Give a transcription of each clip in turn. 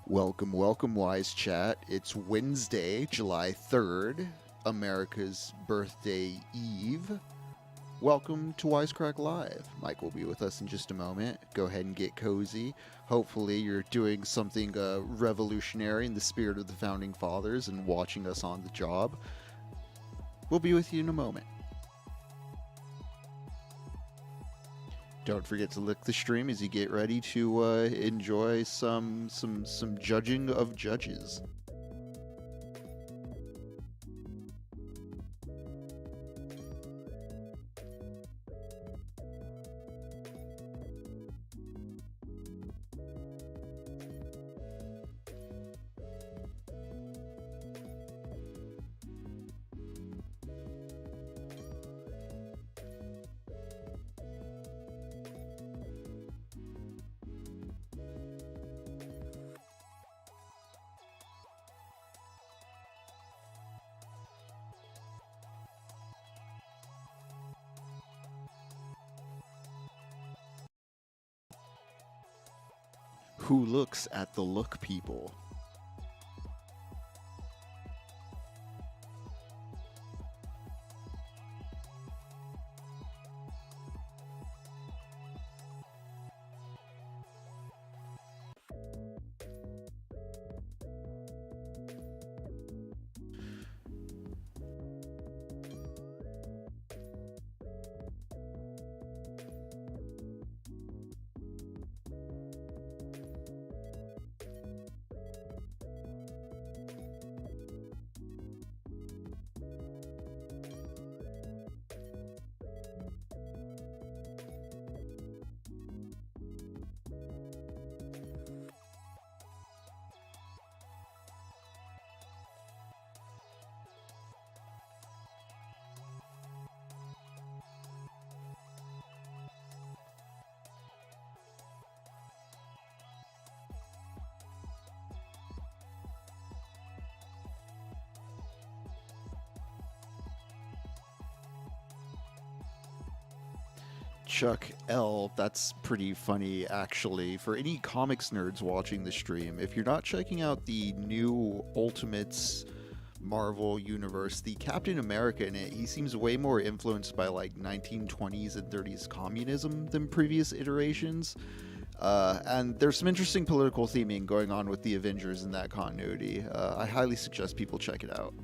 Welcome, welcome, Wise Chat. It's Wednesday, July 3rd, America's birthday eve. Welcome to Wisecrack Live. Mike will be with us in just a moment. Go ahead and get cozy. Hopefully, you're doing something revolutionary in the spirit of the founding fathers and watching us on the job. We'll be with you in a moment. Don't forget to lick the stream as you get ready to enjoy some judging of judges. Who looks at the look people? Chuck L, that's pretty funny actually. For any comics nerds watching the stream, if you're not checking out the new Ultimates Marvel universe, the Captain America in it, he seems way more influenced by like 1920s and 30s communism than previous iterations. And there's some interesting political theming going on with the Avengers in that continuity. I highly suggest people check it out.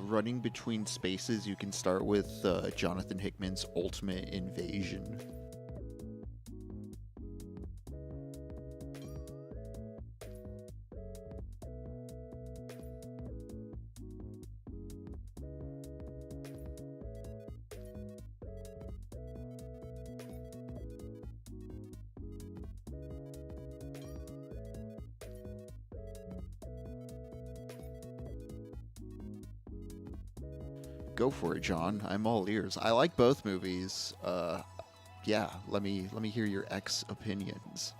Running between spaces, you can start with Jonathan Hickman's Ultimate Invasion. Go for it, John. I'm all ears. I like both movies. Yeah, let me hear your ex opinions.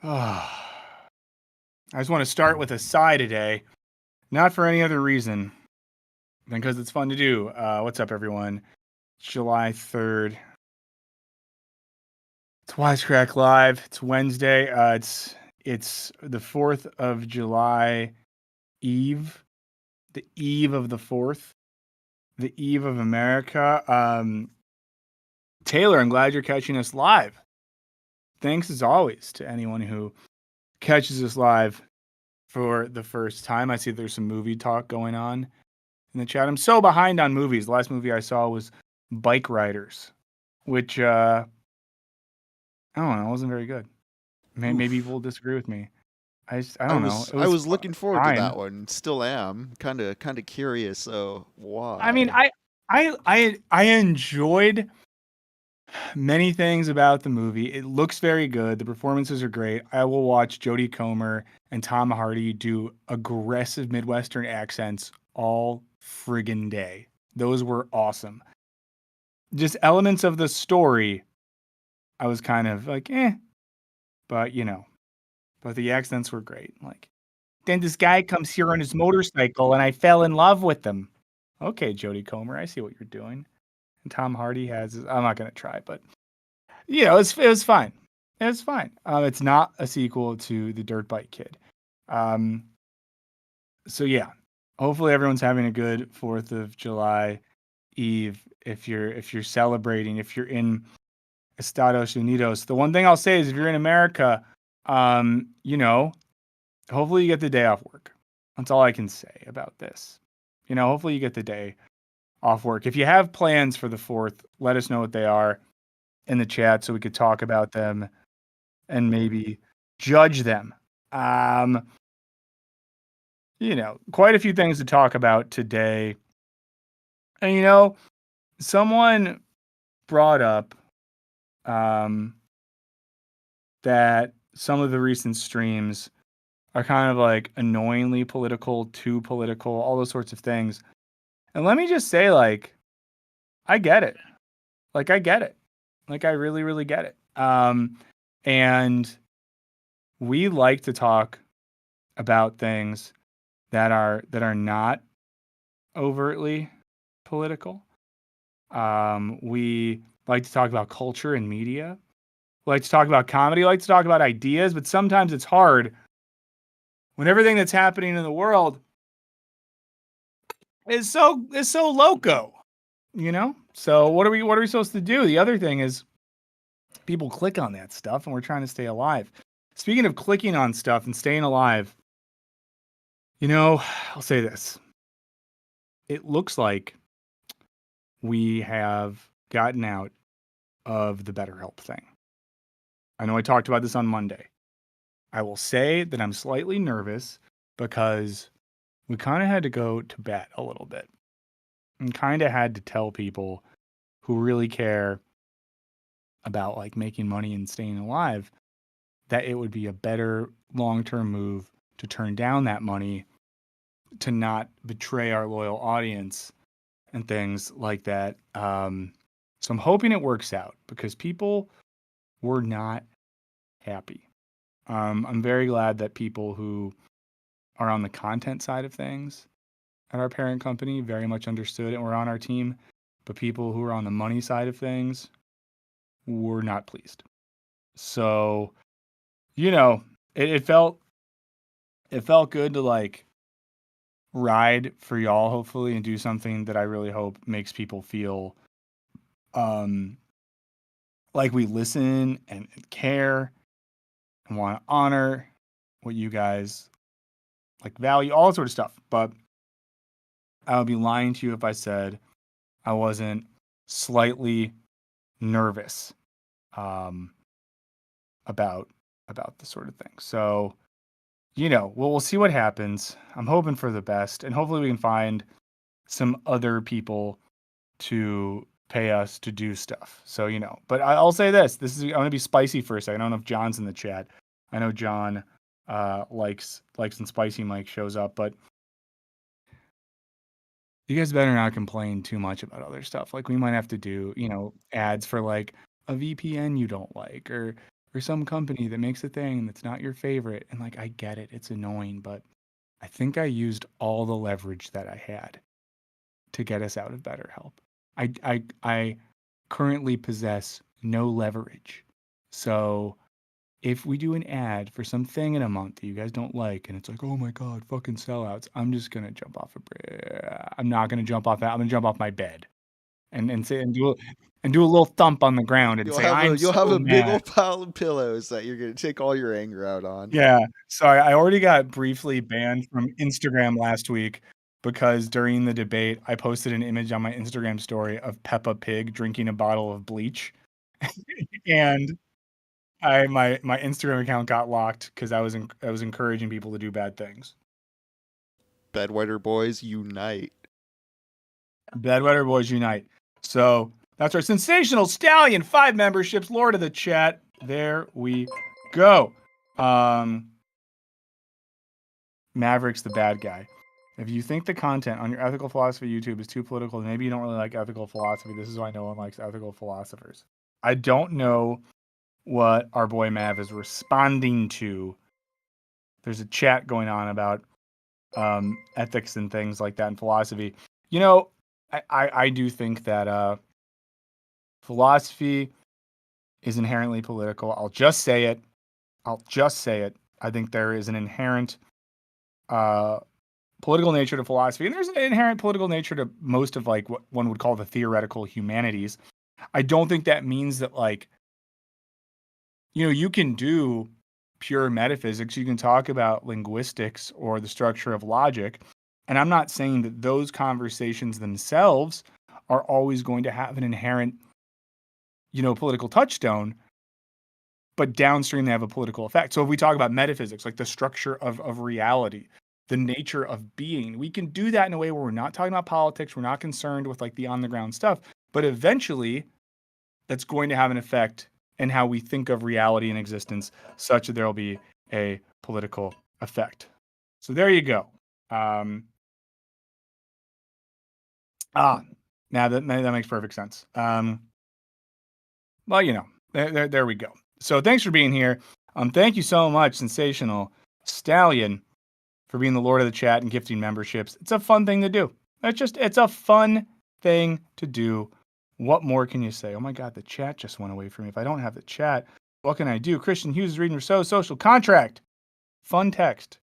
I just want to start with a sigh today, not for any other reason than because it's fun to do. What's up, everyone? July 3rd. It's Wisecrack Live. It's Wednesday. It's the 4th of July Eve, the eve of the 4th, the eve of America. Taylor, I'm glad you're catching us live. Thanks as always to anyone who catches us live for the first time. I see there's some movie talk going on in the chat. I'm so behind on movies. The last movie I saw was Bike Riders, which I don't know, wasn't very good. Maybe Oof. people will disagree with me. I I don't know. was It I was was looking forward to fine. that one. Still am. Kind of curious. So I mean, why? I enjoyed many things about the movie. It looks very good. The performances are great. I will watch Jodie Comer and Tom Hardy do aggressive Midwestern accents all friggin' day. Those were awesome. Just elements of the story, I was kind of like, but but the accents were great. Like, then this guy comes here on his motorcycle and I fell in love with him. Okay, Jodie Comer, I see what you're doing. And Tom Hardy I'm not going to try, but it was fine. It was fine. It's not a sequel to The Dirt Bike Kid. Um, so yeah, hopefully everyone's having a good 4th of July Eve. If you're celebrating, if you're in Estados Unidos, the one thing I'll say is if you're in America, hopefully you get the day off work. That's all I can say about this. Hopefully you get the day off work. If you have plans for the 4th, let us know what they are in the chat so we could talk about them and maybe judge them. Quite a few things to talk about today. And someone brought up that some of the recent streams are kind of like annoyingly political, too political, all those sorts of things. And let me just say, like, I get it. Like, I get it. Like, I really, really get it. And we like to talk about things that are not overtly political. We like to talk about culture and media. We like to talk about comedy. We like to talk about ideas, but sometimes it's hard when everything that's happening in the world is so loco, So what are we supposed to do? The other thing is people click on that stuff and we're trying to stay alive. Speaking of clicking on stuff and staying alive, I'll say this. It looks like we have gotten out of the BetterHelp thing. I know I talked about this on Monday. I will say that I'm slightly nervous because we kind of had to go to bat a little bit and kind of had to tell people who really care about like making money and staying alive that it would be a better long-term move to turn down that money to not betray our loyal audience and things like that. So I'm hoping it works out because people were not happy. I'm very glad that people who are on the content side of things at our parent company very much understood and were on our team, but people who are on the money side of things were not pleased. So, it felt good to like ride for y'all hopefully and do something that I really hope makes people feel like we listen and care and want to honor what you guys like value, all that sort of stuff. But I would be lying to you if I said I wasn't slightly nervous about this sort of thing. So, we'll see what happens. I'm hoping for the best, and hopefully we can find some other people to pay us to do stuff. So, but I'll say this. I'm going to be spicy for a second. I don't know if John's in the chat. I know John likes when Spicy Mike shows up, but you guys better not complain too much about other stuff. Like we might have to do, ads for like a VPN you don't like, or or some company that makes a thing that's not your favorite. And like, I get it. It's annoying, but I think I used all the leverage that I had to get us out of BetterHelp. I currently possess no leverage. So if we do an ad for something in a month that you guys don't like, and it's like, oh my God, fucking sellouts, I'm just gonna jump off a bridge. I'm not gonna jump off that. I'm gonna jump off my bed and say and do a little thump on the ground and say, I'm You'll so have a big mad. old pile of pillows that you're gonna take all your anger out on. Yeah. So I already got briefly banned from Instagram last week because during the debate, I posted an image on my Instagram story of Peppa Pig drinking a bottle of bleach. And my Instagram account got locked because I was encouraging people to do bad things. Bedwetter boys unite. Bedwetter Boys Unite. So that's our sensational stallion 5 memberships, Lord of the Chat. There we go. Maverick's the bad guy. If you think the content on your ethical philosophy YouTube is too political, maybe you don't really like ethical philosophy. This is why no one likes ethical philosophers. I don't know what our boy Mav is responding to. There's a chat going on about ethics and things like that in philosophy. You know, I do think that philosophy is inherently political. I'll just say it. I think there is an inherent political nature to philosophy, and there's an inherent political nature to most of like what one would call the theoretical humanities. I don't think that means that like, you know, you can do pure metaphysics, you can talk about linguistics or the structure of logic, and I'm not saying that those conversations themselves are always going to have an inherent, you know, political touchstone, but downstream they have a political effect. So if we talk about metaphysics, like the structure of reality, the nature of being, we can do that in a way where we're not talking about politics, we're not concerned with like the on the ground stuff, but eventually that's going to have an effect in how we think of reality and existence, such that there will be a political effect. So there you go. Now that makes perfect sense. Well, you know, there we go. So thanks for being here. Thank you so much, Sensational Stallion, for being the Lord of the Chat and gifting memberships. It's a fun thing to do. It's a fun thing to do. What more can you say? Oh my God, the chat just went away from me. If I don't have the chat, what can I do? Christian Hughes is reading Rousseau's Social Contract. Fun text.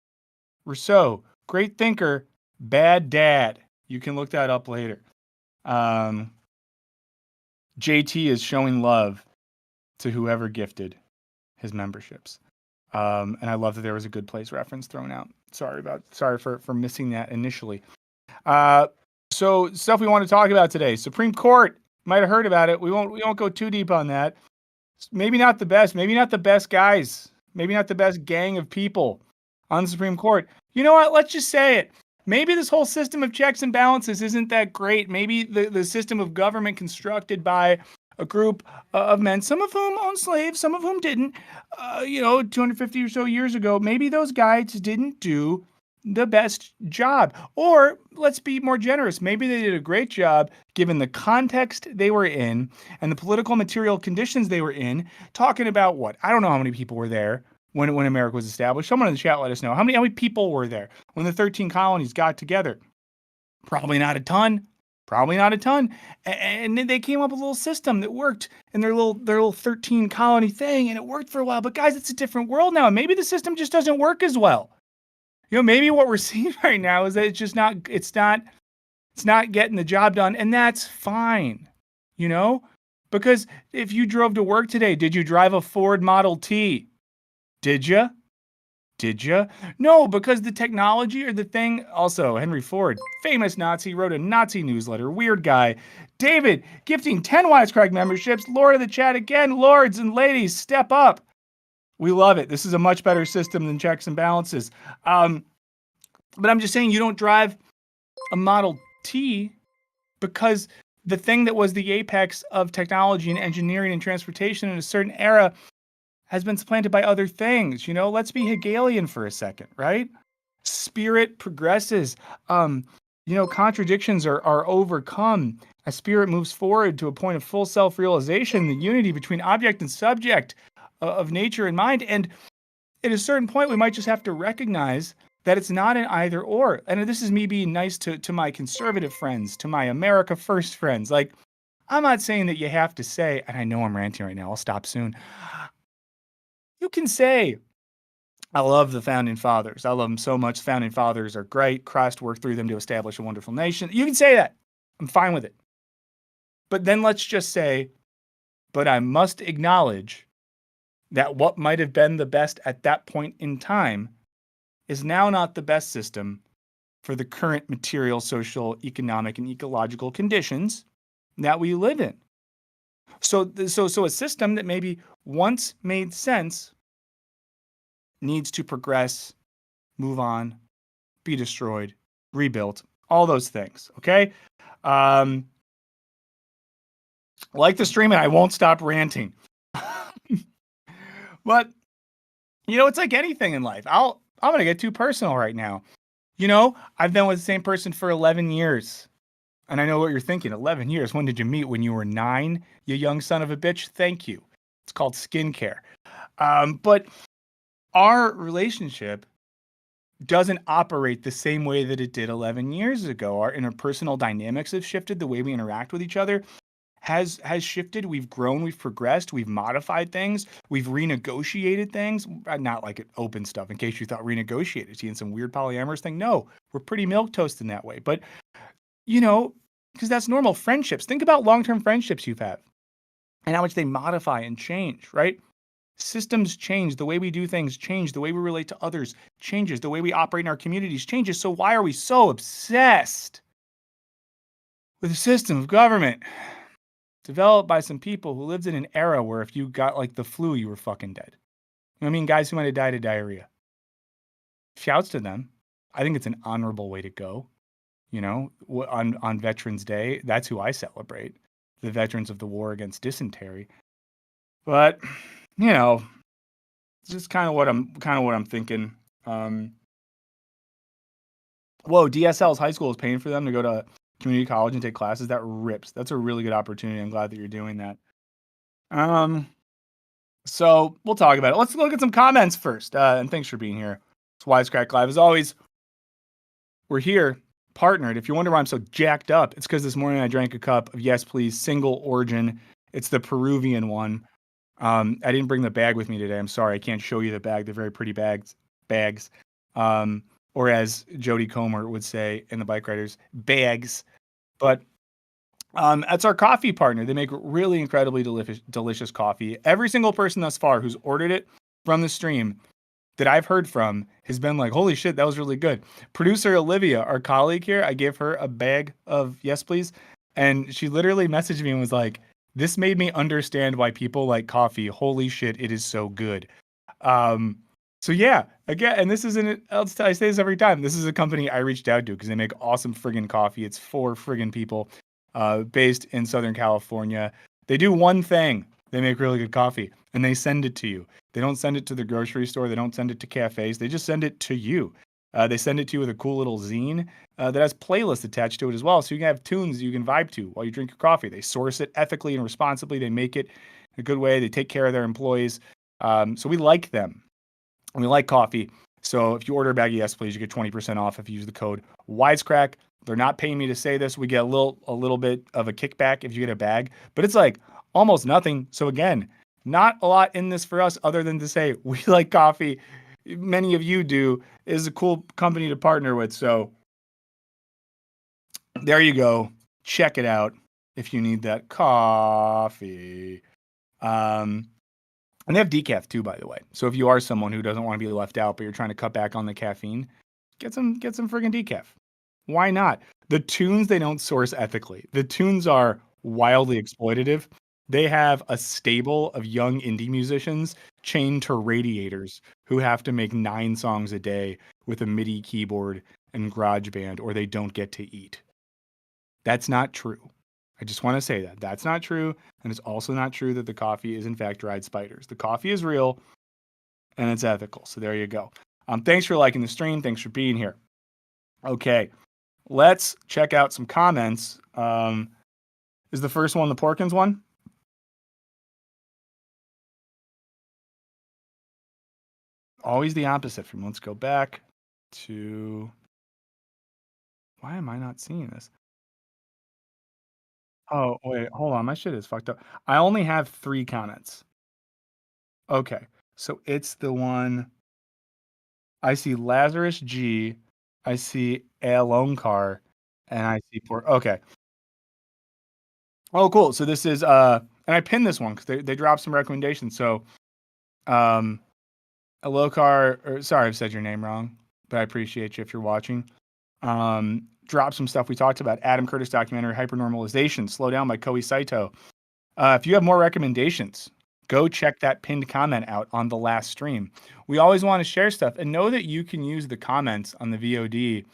Rousseau, great thinker, bad dad. You can look that up later. JT is showing love to whoever gifted his memberships. And I love that there was a Good Place reference thrown out. Sorry for missing that initially. So stuff we want to talk about today. Supreme Court, might have heard about it. We won't go too deep on that. Maybe not the best guys, maybe not the best gang of people on the Supreme Court. You know what? Let's just say it. Maybe this whole system of checks and balances isn't that great. Maybe the system of government constructed by a group of men, some of whom owned slaves, some of whom didn't, 250 or so years ago, maybe those guys didn't do the best job. Or let's be more generous. Maybe they did a great job given the context they were in and the political material conditions they were in, talking about what? I don't know how many people were there when America was established. Someone in the chat let us know. How many people were there when the 13 colonies got together? Probably not a ton. And then they came up with a little system that worked in their little 13 colony thing, and it worked for a while. But guys, it's a different world now. Maybe the system just doesn't work as well. You know, maybe what we're seeing right now is that it's not getting the job done, and that's fine. You know? Because if you drove to work today, did you drive a Ford Model T? Did you? No, because the technology or the thing. Also, Henry Ford, famous Nazi, wrote a Nazi newsletter. Weird guy. David, gifting 10 Wisecrack memberships. Lord of the Chat again. Lords and ladies, step up. We love it. This is a much better system than checks and balances. But I'm just saying, you don't drive a Model T because the thing that was the apex of technology and engineering and transportation in a certain era has been supplanted by other things. You know, let's be Hegelian for a second, right? Spirit progresses. Contradictions are overcome. A spirit moves forward to a point of full self-realization, the unity between object and subject. of nature in mind. And at a certain point, we might just have to recognize that it's not an either or. And this is me being nice to my conservative friends, to my America First friends. Like, I'm not saying that you have to say, and I know I'm ranting right now, I'll stop soon. You can say, I love the founding fathers. I love them so much. Founding fathers are great. Christ worked through them to establish a wonderful nation. You can say that. I'm fine with it. But then let's just say, but I must acknowledge that what might have been the best at that point in time is now not the best system for the current material, social, economic, and ecological conditions that we live in. So a system that maybe once made sense needs to progress, move on, be destroyed, rebuilt, all those things. Okay. Like the stream, and I won't stop ranting. But it's like anything in life. I'm gonna get too personal right now. I've been with the same person for 11 years. And I know what you're thinking. 11 years. When did you meet? When you were 9, you young son of a bitch? Thank you. It's called skincare. But our relationship doesn't operate the same way that it did 11 years ago. Our interpersonal dynamics have shifted. The way we interact with each other has shifted. We've grown, we've progressed, we've modified things, we've renegotiated things. Not like open stuff, in case you thought renegotiated. Seeing some weird polyamorous thing. No, we're pretty milquetoast in that way. But, because that's normal. Friendships. Think about long-term friendships you've had and how much they modify and change, right? Systems change. The way we do things change. The way we relate to others changes. The way we operate in our communities changes. So why are we so obsessed with a system of government developed by some people who lived in an era where if you got like the flu, you were fucking dead? I mean, guys who might have died of diarrhea. Shouts to them. I think it's an honorable way to go. On Veterans Day, that's who I celebrate. The veterans of the war against dysentery. But, it's just kind of what I'm thinking. Whoa, DSL's high school is paying for them to go to community college and take classes. That rips. That's a really good opportunity. I'm glad that you're doing that. So we'll talk about it. Let's look at some comments first. And thanks for being here. It's Wisecrack Live. As always, we're here partnered. If you wonder why I'm so jacked up, it's because this morning I drank a cup of Yes Please single origin. It's the Peruvian one. I didn't bring the bag with me today. I'm sorry. I can't show you the bag. They're very pretty bags. Or as Jody Comer would say in the Bike Riders, bags. But that's our coffee partner. They make really incredibly delicious coffee. Every single person thus far who's ordered it from the stream that I've heard from has been like, holy shit, that was really good. Producer Olivia, our colleague here, I gave her a bag of Yes Please. And she literally messaged me and was like, this made me understand why people like coffee. Holy shit, it is so good. So yeah, again, and this isn't, I say this every time. This is a company I reached out to because they make awesome friggin' coffee. It's for friggin' people based in Southern California. They do one thing. They make really good coffee and they send it to you. They don't send it to the grocery store. They don't send it to cafes. They just send it to you. They send it to you with a cool little zine that has playlists attached to it as well. So you can have tunes you can vibe to while you drink your coffee. They source it ethically and responsibly. They make it in a good way. They take care of their employees. So we like them. And we like coffee. So if you order a bag of Yes Please, you get 20% off if you use the code Wisecrack. They're not paying me to say this. We get a little bit of a kickback if you get a bag, but it's like almost nothing. So again, not a lot in this for us other than to say we like coffee. Many of you do. It is a cool company to partner with. So there you go. Check it out if you need that coffee. And they have decaf too, by the way. So if you are someone who doesn't want to be left out, but you're trying to cut back on the caffeine, get some friggin' decaf. Why not? The tunes they don't source ethically. The tunes are wildly exploitative. They have a stable of young indie musicians chained to radiators who have to make 9 songs a day with a MIDI keyboard and GarageBand, or they don't get to eat. That's not true. I just want to say that. That's not true. And it's also not true that the coffee is, in fact, dried spiders. The coffee is real, and it's ethical. So there you go. Thanks for liking the stream. Thanks for being here. Okay, let's check out some comments. Is the first one the Porkins one? always the opposite from. Let's go back to. Why am I not seeing this? Oh, wait, hold on. My shit is fucked up. I only have 3 comments. Okay. So it's the one. I see Lazarus G. I see Aloncar, and I see Port. Okay. Oh, cool. So this is and I pinned this one because they dropped some recommendations. So Aloncar, or sorry, I've said your name wrong, but I appreciate you if you're watching. Drop some stuff we talked about. Adam Curtis documentary, Hypernormalization, Slow Down by Koei Saito. If you have more recommendations, go check that pinned comment out on the last stream. We always want to share stuff, and know that you can use the comments on the VOD,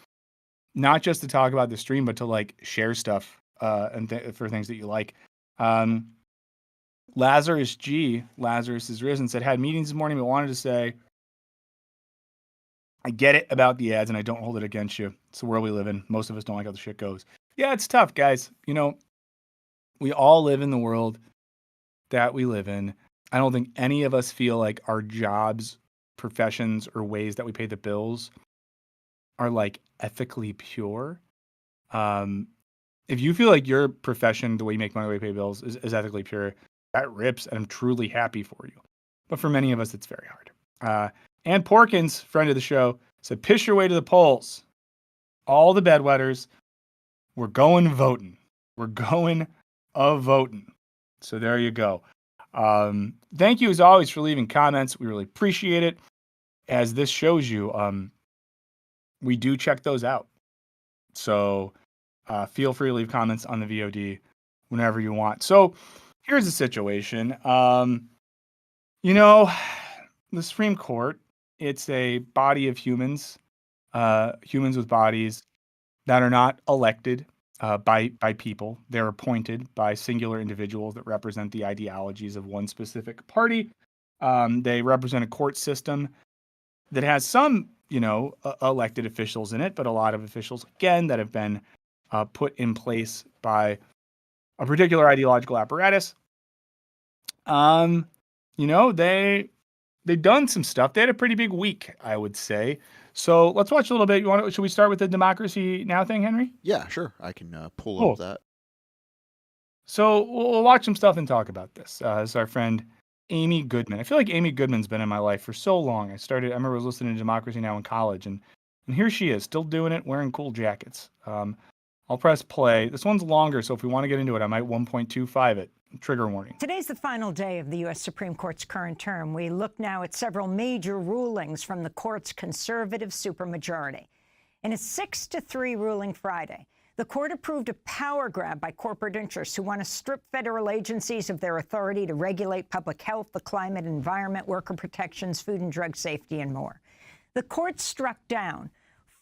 not just to talk about the stream, but to like share stuff and for things that you like. Lazarus G, Lazarus is Risen, said, had meetings this morning, but wanted to say, I get it about the ads and I don't hold it against you. It's the world we live in. Most of us don't like how the shit goes. Yeah, it's tough, guys. You know, we all live in the world that we live in. I don't think any of us feel like our jobs, professions, or ways that we pay the bills are like ethically pure. If you feel like your profession, the way you make money, the way you pay bills is ethically pure, that rips, and I'm truly happy for you. But for many of us, it's very hard. And Porkins, friend of the show, said, piss your way to the polls. All the bedwetters, we're going voting. We're going voting. So there you go. Thank you, as always, for leaving comments. We really appreciate it. As this shows you, we do check those out. So feel free to leave comments on the VOD whenever you want. So here's the situation. You know, the Supreme Court, it's a body of humans, humans with bodies that are not elected by people. They're appointed by singular individuals that represent the ideologies of one specific party. They represent a court system that has some, elected officials in it, but a lot of officials, again, that have been put in place by a particular ideological apparatus. They've done some stuff. They had a pretty big week, I would say. So let's watch a little bit. Should we start with the Democracy Now thing, Henry? Yeah, sure. I can pull up that. So we'll watch some stuff and talk about this. This is our friend Amy Goodman. I feel like Amy Goodman's been in my life for so long. I remember I was listening to Democracy Now in college, and here she is, still doing it, wearing cool jackets. I'll press play. This one's longer, so if we want to get into it, I might 1.25 it. Trigger warning. Today's the final day of the U.S. Supreme Court's current term. We look now at several major rulings from the court's conservative supermajority. In a 6-3 ruling Friday, the court approved a power grab by corporate interests who want to strip federal agencies of their authority to regulate public health, the climate, environment, worker protections, food and drug safety, and more. The court struck down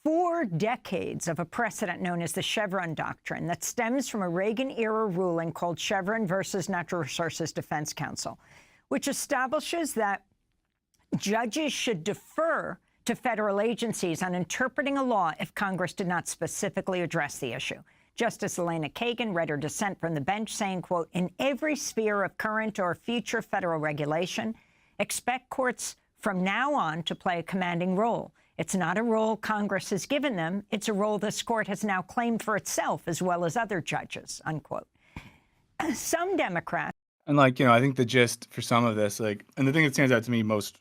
4 decades of a precedent known as the Chevron Doctrine that stems from a Reagan-era ruling called Chevron versus Natural Resources Defense Council, which establishes that judges should defer to federal agencies on interpreting a law if Congress did not specifically address the issue. Justice Elena Kagan read her dissent from the bench saying, quote, in every sphere of current or future federal regulation, expect courts from now on to play a commanding role. It's not a role Congress has given them. It's a role this court has now claimed for itself as well as other judges, unquote. Some Democrats. And I think the gist for some of this, and the thing that stands out to me most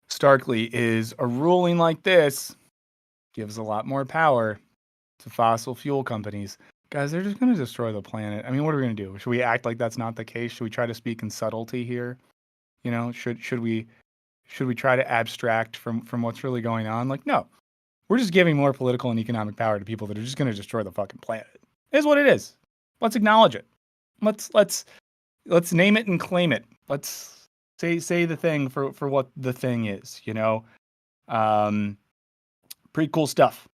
starkly is a ruling like this gives a lot more power to fossil fuel companies. Guys, they're just going to destroy the planet. I mean, what are we going to do? Should we act like that's not the case? Should we try to speak in subtlety here? Should we try to abstract from what's really going on? No, we're just giving more political and economic power to people that are just going to destroy the fucking planet. It is what it is. Let's acknowledge it. Let's name it and claim it. Let's say the thing for what the thing is. Pretty cool stuff.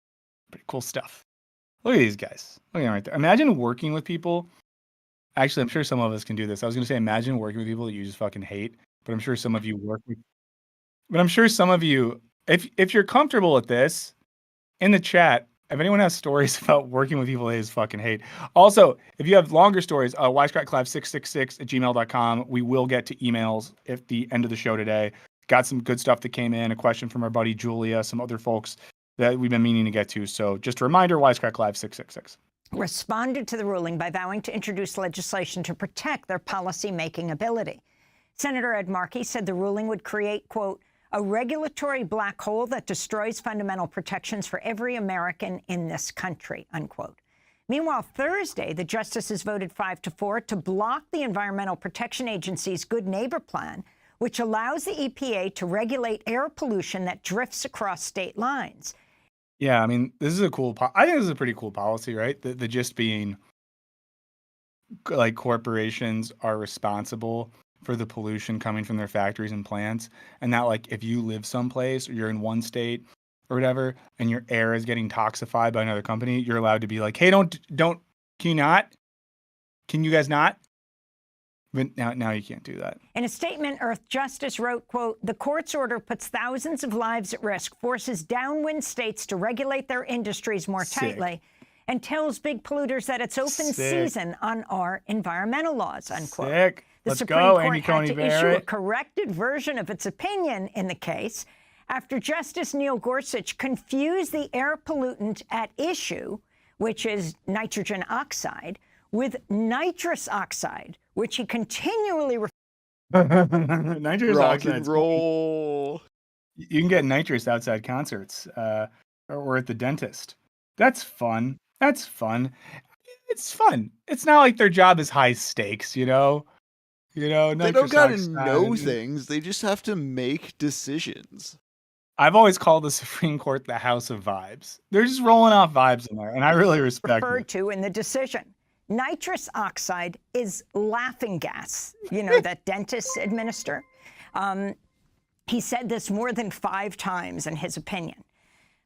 Look at these guys. Look at them right there. Imagine working with people. Actually, I'm sure some of us can do this. I was going to say, imagine working with people that you just fucking hate, but I'm sure some of you work with. But I'm sure some of you, if you're comfortable with this, in the chat, if anyone has stories about working with people they just fucking hate. Also, if you have longer stories, wisecrackclub666@gmail.com. We will get to emails at the end of the show today. got some good stuff that came in, a question from our buddy Julia, some other folks that we've been meaning to get to. So just a reminder, Wisecrack Live 666. Responded to the ruling by vowing to introduce legislation to protect their policy-making ability. Senator Ed Markey said the ruling would create, quote, a regulatory black hole that destroys fundamental protections for every American in this country, unquote. Meanwhile, Thursday, the justices voted 5-4 to block the Environmental Protection Agency's Good Neighbor Plan, which allows the EPA to regulate air pollution that drifts across state lines. Yeah, I mean, this is I think this is a pretty cool policy, right? The gist being, like, corporations are responsible for the pollution coming from their factories and plants, and that, like, if you live someplace or you're in one state or whatever, and your air is getting toxified by another company, you're allowed to be like, hey, don't, can you guys not? But now you can't do that. In a statement, Earth Justice wrote, quote, the court's order puts thousands of lives at risk, forces downwind states to regulate their industries more tightly, and tells big polluters that it's open season on our environmental laws, unquote. Sick. The Let's Supreme go, Court Amy had Coney to Barrett. issue a corrected version of its opinion in the case after Justice Neil Gorsuch confused the air pollutant at issue, which is nitrogen oxide, with nitrous oxide, which he continually nitrous Rock oxide. and roll. You can get nitrous outside concerts or at the dentist. That's fun. It's fun. It's not like their job is high stakes, you know. They don't nitrous gotta oxide. know things. They just have to make decisions. I've always called the Supreme Court the House of Vibes. They're just rolling off vibes in there, and I really respect referred it. to in the decision. Nitrous oxide is laughing gas, that dentists administer. He said this more than 5 times in his opinion.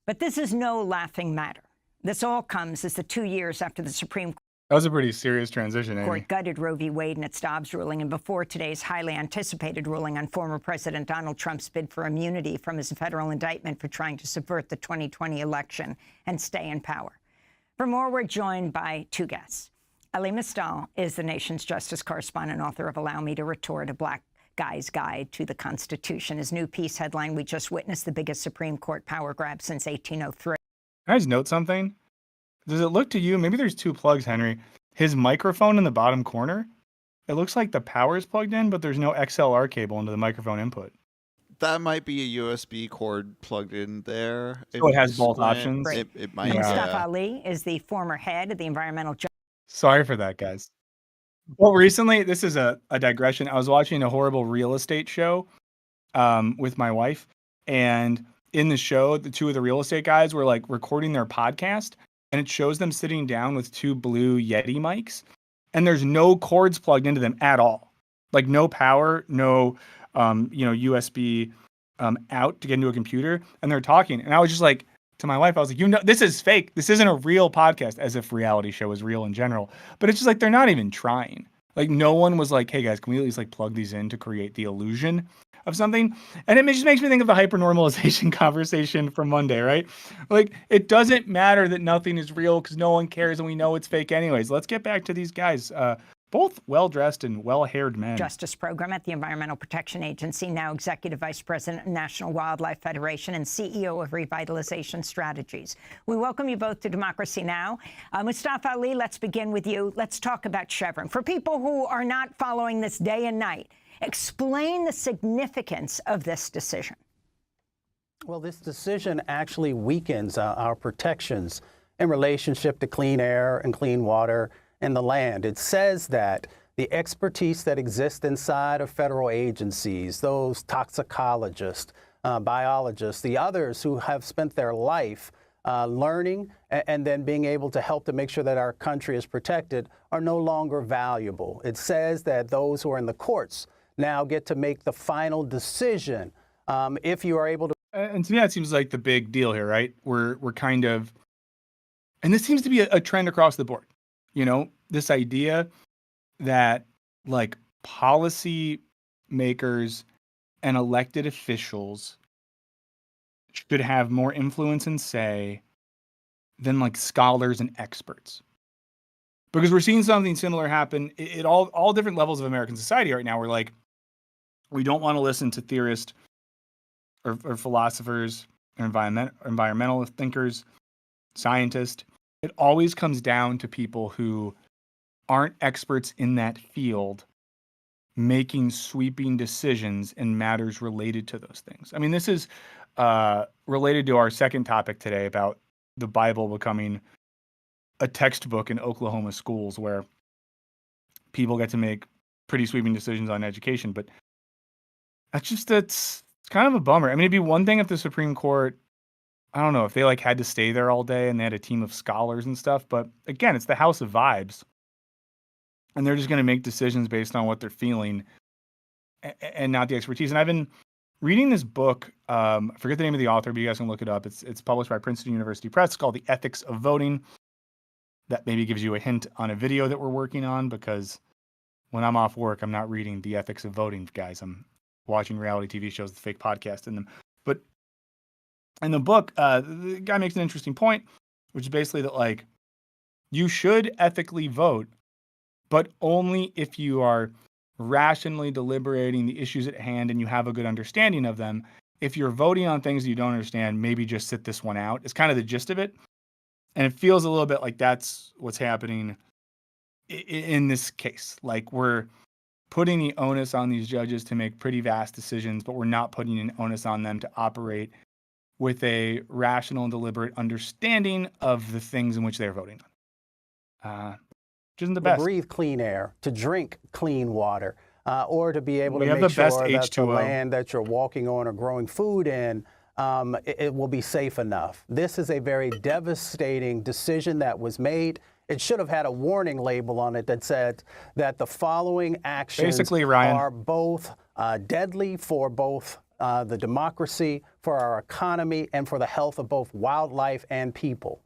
But this is no laughing matter. This all comes as the 2 years after the Supreme That was a pretty serious transition, Amy. Court gutted Roe v. Wade and its Dobbs ruling, and before today's highly anticipated ruling on former President Donald Trump's bid for immunity from his federal indictment for trying to subvert the 2020 election and stay in power. For more, we're joined by 2 guests. Ali Mistal is the nation's justice correspondent, author of Allow Me to Retort, a Black Guy's Guide to the Constitution. His new piece headline, we just witnessed the biggest Supreme Court power grab since 1803. Can I just note something? Does it look to you, maybe there's 2 plugs, Henry, his microphone in the bottom corner, it looks like the power is plugged in, but there's no XLR cable into the microphone input. That might be a USB cord plugged in there. So it has both options? It might. Yeah. Mustafa Ali is the former head of the Environmental Sorry for that, guys. Well, recently, this is a digression. I was watching a horrible real estate show with my wife, and in the show, the 2 of the real estate guys were like recording their podcast, and it shows them sitting down with 2 blue Yeti mics, and there's no cords plugged into them at all. Like no power, no USB out to get into a computer, and they're talking. And I was just like, to my wife, I was like, this is fake. This isn't a real podcast, as if reality show is real in general. But it's just like, they're not even trying. Like no one was like, hey guys, can we at least like plug these in to create the illusion of something? And it just makes me think of the hypernormalization conversation from Monday, right? Like it doesn't matter that nothing is real because no one cares and we know it's fake anyways. Let's get back to these guys. Both well-dressed and well-haired men. Justice Program at the Environmental Protection Agency, now Executive Vice President of National Wildlife Federation and CEO of Revitalization Strategies. We welcome you both to Democracy Now! Mustafa Ali, let's begin with you. Let's talk about Chevron. For people who are not following this day and night, explain the significance of this decision. Well, this decision actually weakens our protections in relationship to clean air and clean water and the land. It says that the expertise that exists inside of federal agencies, those toxicologists, biologists, the others who have spent their life learning and then being able to help to make sure that our country is protected, are no longer valuable. It says that those who are in the courts now get to make the final decision if you are able to. And to me, that seems like the big deal here, right? We're kind of, and this seems to be a trend across the board. This idea that like policy makers and elected officials should have more influence and say than like scholars and experts. Because we're seeing something similar happen at all different levels of American society right now. We're like, we don't want to listen to theorists or philosophers or environmental thinkers, scientists. It always comes down to people who aren't experts in that field making sweeping decisions in matters related to those things. I mean, this is related to our second topic today about the Bible becoming a textbook in Oklahoma schools where people get to make pretty sweeping decisions on education. But it's kind of a bummer. I mean, it'd be one thing if the Supreme Court, I don't know, if they like had to stay there all day and they had a team of scholars and stuff. But again, it's the house of vibes. And they're just going to make decisions based on what they're feeling and not the expertise. And I've been reading this book. I forget the name of the author, but you guys can look it up. It's published by Princeton University Press. It's called The Ethics of Voting. That maybe gives you a hint on a video that we're working on, because when I'm off work, I'm not reading The Ethics of Voting, guys. I'm watching reality TV shows with fake podcasts in them. But in the book, the guy makes an interesting point, which is basically that, like, you should ethically vote, but only if you are rationally deliberating the issues at hand and you have a good understanding of them. If you're voting on things you don't understand, maybe just sit this one out. It's kind of the gist of it. And it feels a little bit like that's what's happening in this case. Like, we're putting the onus on these judges to make pretty vast decisions, but we're not putting an onus on them to operate with a rational and deliberate understanding of the things in which they're voting on. Which isn't the best. To breathe clean air, to drink clean water, or to be able We to have make the best sure that the H2O. land that you're walking on or growing food in, it will be safe enough. This is a very devastating decision that was made. It should have had a warning label on it that said that the following actions Basically, Ryan, are both deadly for both the democracy, for our economy, and for the health of both wildlife and people.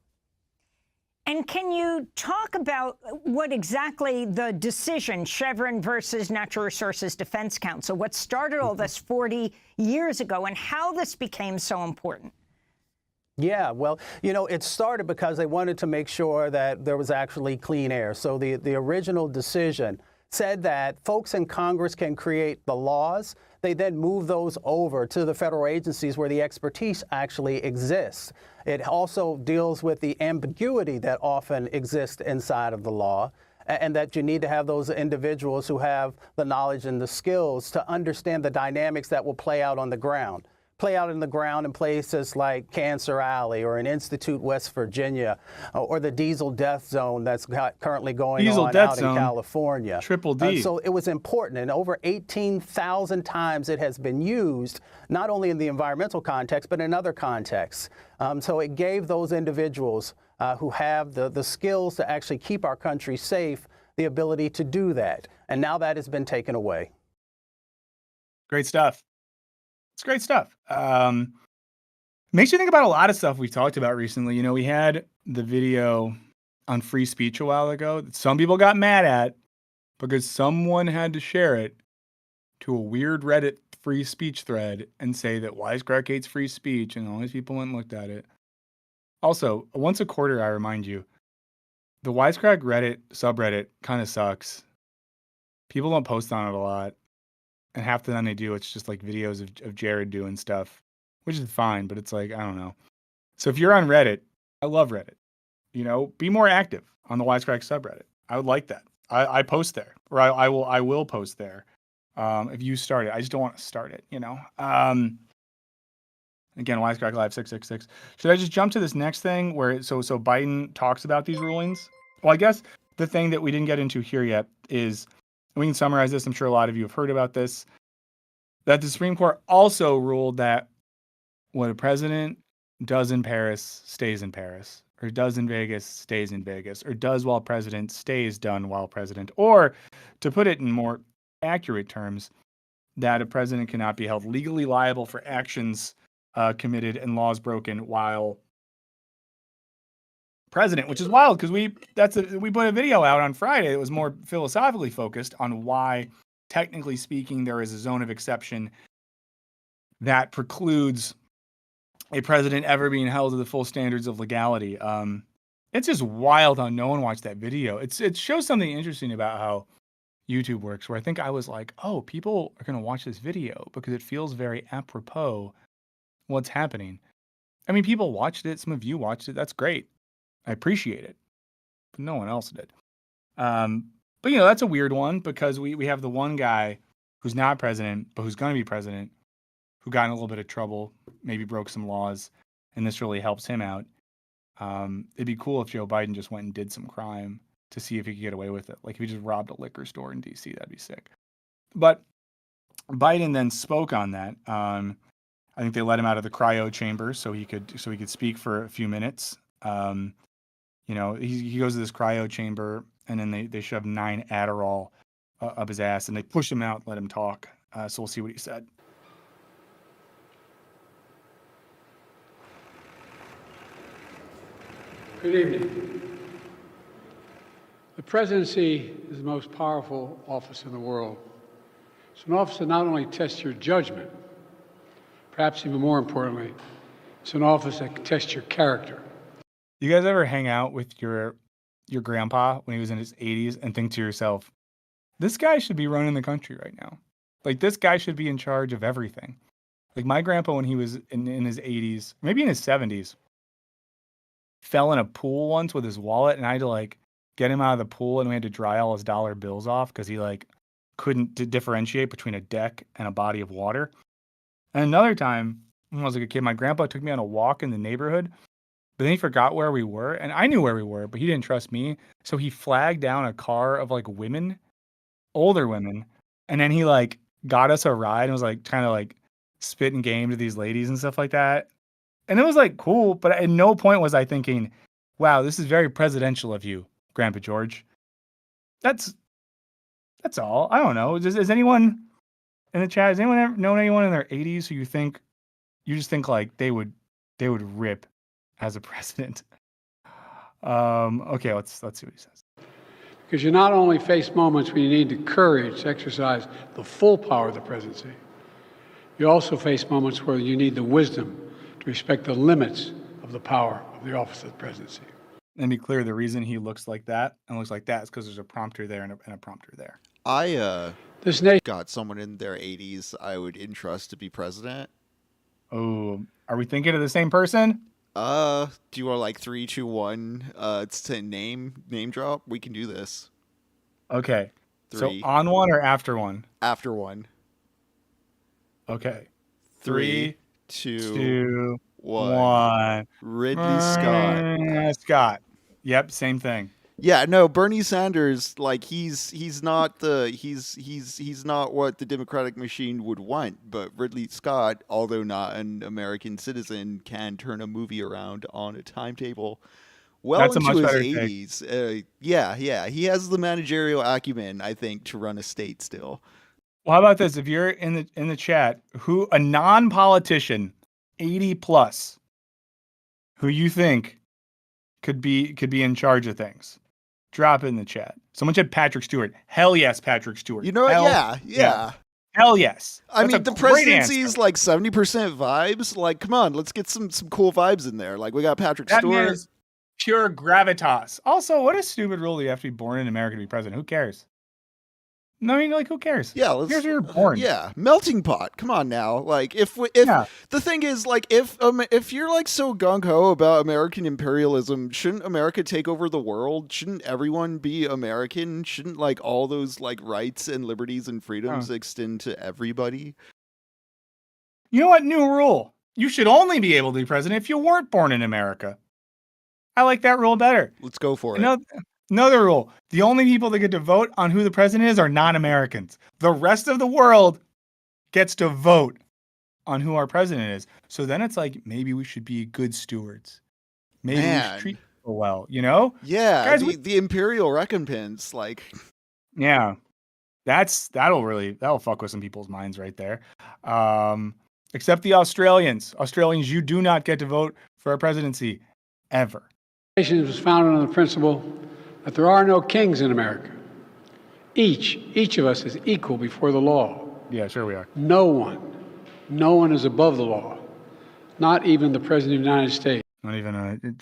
And can you talk about what exactly the decision, Chevron versus Natural Resources Defense Council, what started all this 40 years ago, and how this became so important? Yeah, well, you know, it started because they wanted to make sure that there was actually clean air. So the original decision said that folks in Congress can create the laws. They then move those over to the federal agencies where the expertise actually exists. It also deals with the ambiguity that often exists inside of the law, and that you need to have those individuals who have the knowledge and the skills to understand the dynamics that will play out on the ground. Play out in the ground in places like Cancer Alley or in Institute, West Virginia, or the diesel death zone that's currently going on out in California. Triple D. So it was important, and over 18,000 times it has been used, not only in the environmental context, but in other contexts. So it gave those individuals who have the skills to actually keep our country safe the ability to do that. And now that has been taken away. Great stuff. It's great stuff. Makes you think about a lot of stuff we've talked about recently. You know, we had the video on free speech a while ago that some people got mad at because someone had to share it to a weird Reddit free speech thread and say that Wisecrack hates free speech, and all these people went and looked at it. Also, once a quarter, I remind you, the Wisecrack Reddit subreddit kind of sucks. People don't post on it a lot. And half the time they do, it's just like videos of Jared doing stuff, which is fine, but it's like, I don't know. So if you're on Reddit, I love Reddit. You know, be more active on the Wisecrack subreddit. I would like that. I post there, or I will post there. If you start it, I just don't want to start it, you know. Again, Wisecrack Live 666. Should I just jump to this next thing where so Biden talks about these rulings? Well, I guess the thing that we didn't get into here yet is, we can summarize this. I'm sure a lot of you have heard about this, that the Supreme Court also ruled that what a president does in Paris stays in Paris, or does in Vegas stays in Vegas, or does while president stays done while president. Or, to put it in more accurate terms, that a president cannot be held legally liable for actions committed and laws broken while president, which is wild because we put a video out on Friday that was more philosophically focused on why, technically speaking, there is a zone of exception that precludes a president ever being held to the full standards of legality. It's just wild how no one watched that video. It shows something interesting about how YouTube works, where I think I was like, oh, people are going to watch this video because it feels very apropos what's happening. I mean, people watched it. Some of you watched it. That's great. I appreciate it. But no one else did. But, that's a weird one because we have the one guy who's not president, but who's going to be president, who got in a little bit of trouble, maybe broke some laws, and this really helps him out. It'd be cool if Joe Biden just went and did some crime to see if he could get away with it. Like if he just robbed a liquor store in D.C., that'd be sick. But Biden then spoke on that. I think they let him out of the cryo chamber so he could speak for a few minutes. He goes to this cryo chamber, and then they shove 9 Adderall up his ass, and they push him out, let him talk. So we'll see what he said. Good evening. The presidency is the most powerful office in the world. It's an office that not only tests your judgment, perhaps even more importantly, it's an office that can test your character. You guys ever hang out with your grandpa when he was in his 80s and think to yourself, this guy should be running the country right now? Like, this guy should be in charge of everything. Like, my grandpa, when he was in his 80s, maybe in his 70s, fell in a pool once with his wallet, and I had to, get him out of the pool, and we had to dry all his dollar bills off because he, couldn't differentiate between a deck and a body of water. And another time, when I was a kid, my grandpa took me on a walk in the neighborhood, but then he forgot where we were, and I knew where we were, but he didn't trust me, so he flagged down a car of, women, older women, and then he, got us a ride and was, trying to, spit game to these ladies and stuff like that. And it was, cool, but at no point was I thinking, wow, this is very presidential of you, Grandpa George. That's all. I don't know. Is anyone in the chat, has anyone ever known anyone in their 80s who you just think they would rip as a president? Okay, let's see what he says. Because you not only face moments when you need the courage to exercise the full power of the presidency, you also face moments where you need the wisdom to respect the limits of the power of the office of the presidency. And be clear, the reason he looks like that and looks like that is because there's a prompter there and a prompter there. I This nation got someone in their 80s I would entrust to be president. Oh, are we thinking of the same person? Do you want 3, 2, 1? It's to name drop. We can do this. Okay. 3. So on one or after one? After 1. Okay. 3, 2, 1. 1. Ridley Scott. Scott. Yep, same thing. Yeah, no, Bernie Sanders, he's not he's not what the Democratic machine would want, but Ridley Scott, although not an American citizen, can turn a movie around on a timetable well That's a into much his better 80s. Yeah, he has the managerial acumen, I think, to run a state still. Well, how about this? If you're in the chat, a non-politician, 80 plus, who you think could be in charge of things, drop it in the chat. Someone said Patrick Stewart. Hell yes, Patrick Stewart. You know what? Yeah. Hell yes. I That's mean, a the great presidency answer. is 70% vibes. Come on, let's get some cool vibes in there. We got Patrick That man Stewart. is pure gravitas. Also, what a stupid rule you have to be born in America to be president. Who cares? No, I mean, who cares? Yeah, Here's where you're born. Yeah, melting pot. Come on now. If Yeah. the thing is, if you're so gung ho about American imperialism, shouldn't America take over the world? Shouldn't everyone be American? Shouldn't all those rights and liberties and freedoms extend to everybody? You know what? New rule. You should only be able to be president if you weren't born in America. I like that rule better. Let's go for it. Another rule. The only people that get to vote on who the president is are non-Americans. The rest of the world gets to vote on who our president is. So then it's maybe we should be good stewards. Maybe we should treat people well, Yeah, Guys, the imperial recompense, Yeah. That'll fuck with some people's minds right there. Except the Australians. Australians, you do not get to vote for a presidency ever. nation was founded on the principle that there are no kings in America. Each of us is equal before the law. Yeah, sure we are. No one is above the law. Not even the President of the United States. Not even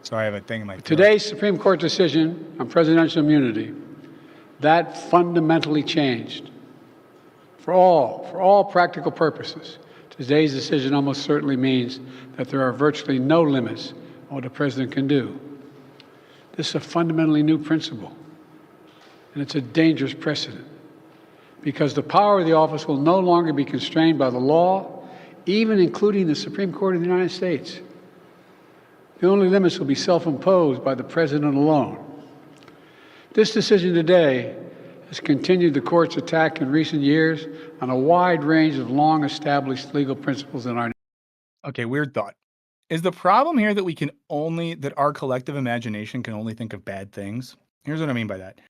Sorry, I have a thing in my throat. Today's Supreme Court decision on presidential immunity That fundamentally changed. For all practical purposes, today's decision almost certainly means that there are virtually no limits on what the president can do. This is a fundamentally new principle, and it's a dangerous precedent, because the power of the office will no longer be constrained by the law, even including the Supreme Court of the United States. The only limits will be self-imposed by the president alone. This decision today has continued the court's attack in recent years on a wide range of long-established legal principles in our nation. Okay, weird thought. Is the problem here that our collective imagination can only think of bad things? Here's what I mean by that.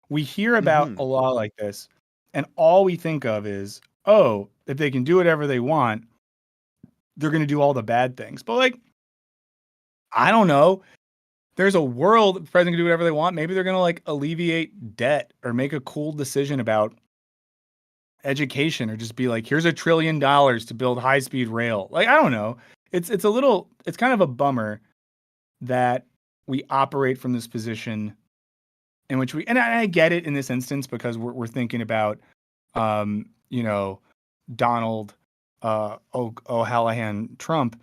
We hear about a law like this, and all we think of is, oh, if they can do whatever they want, they're going to do all the bad things. But like, I don't know. There's a world the president can do whatever they want. Maybe they're going to like alleviate debt or make a cool decision about education, or just be like, here's $1 trillion to build high-speed rail. Like, I don't know. It's kind of a bummer that we operate from this position in which and I get it in this instance, because we're thinking about, Donald O'Hallahan Trump.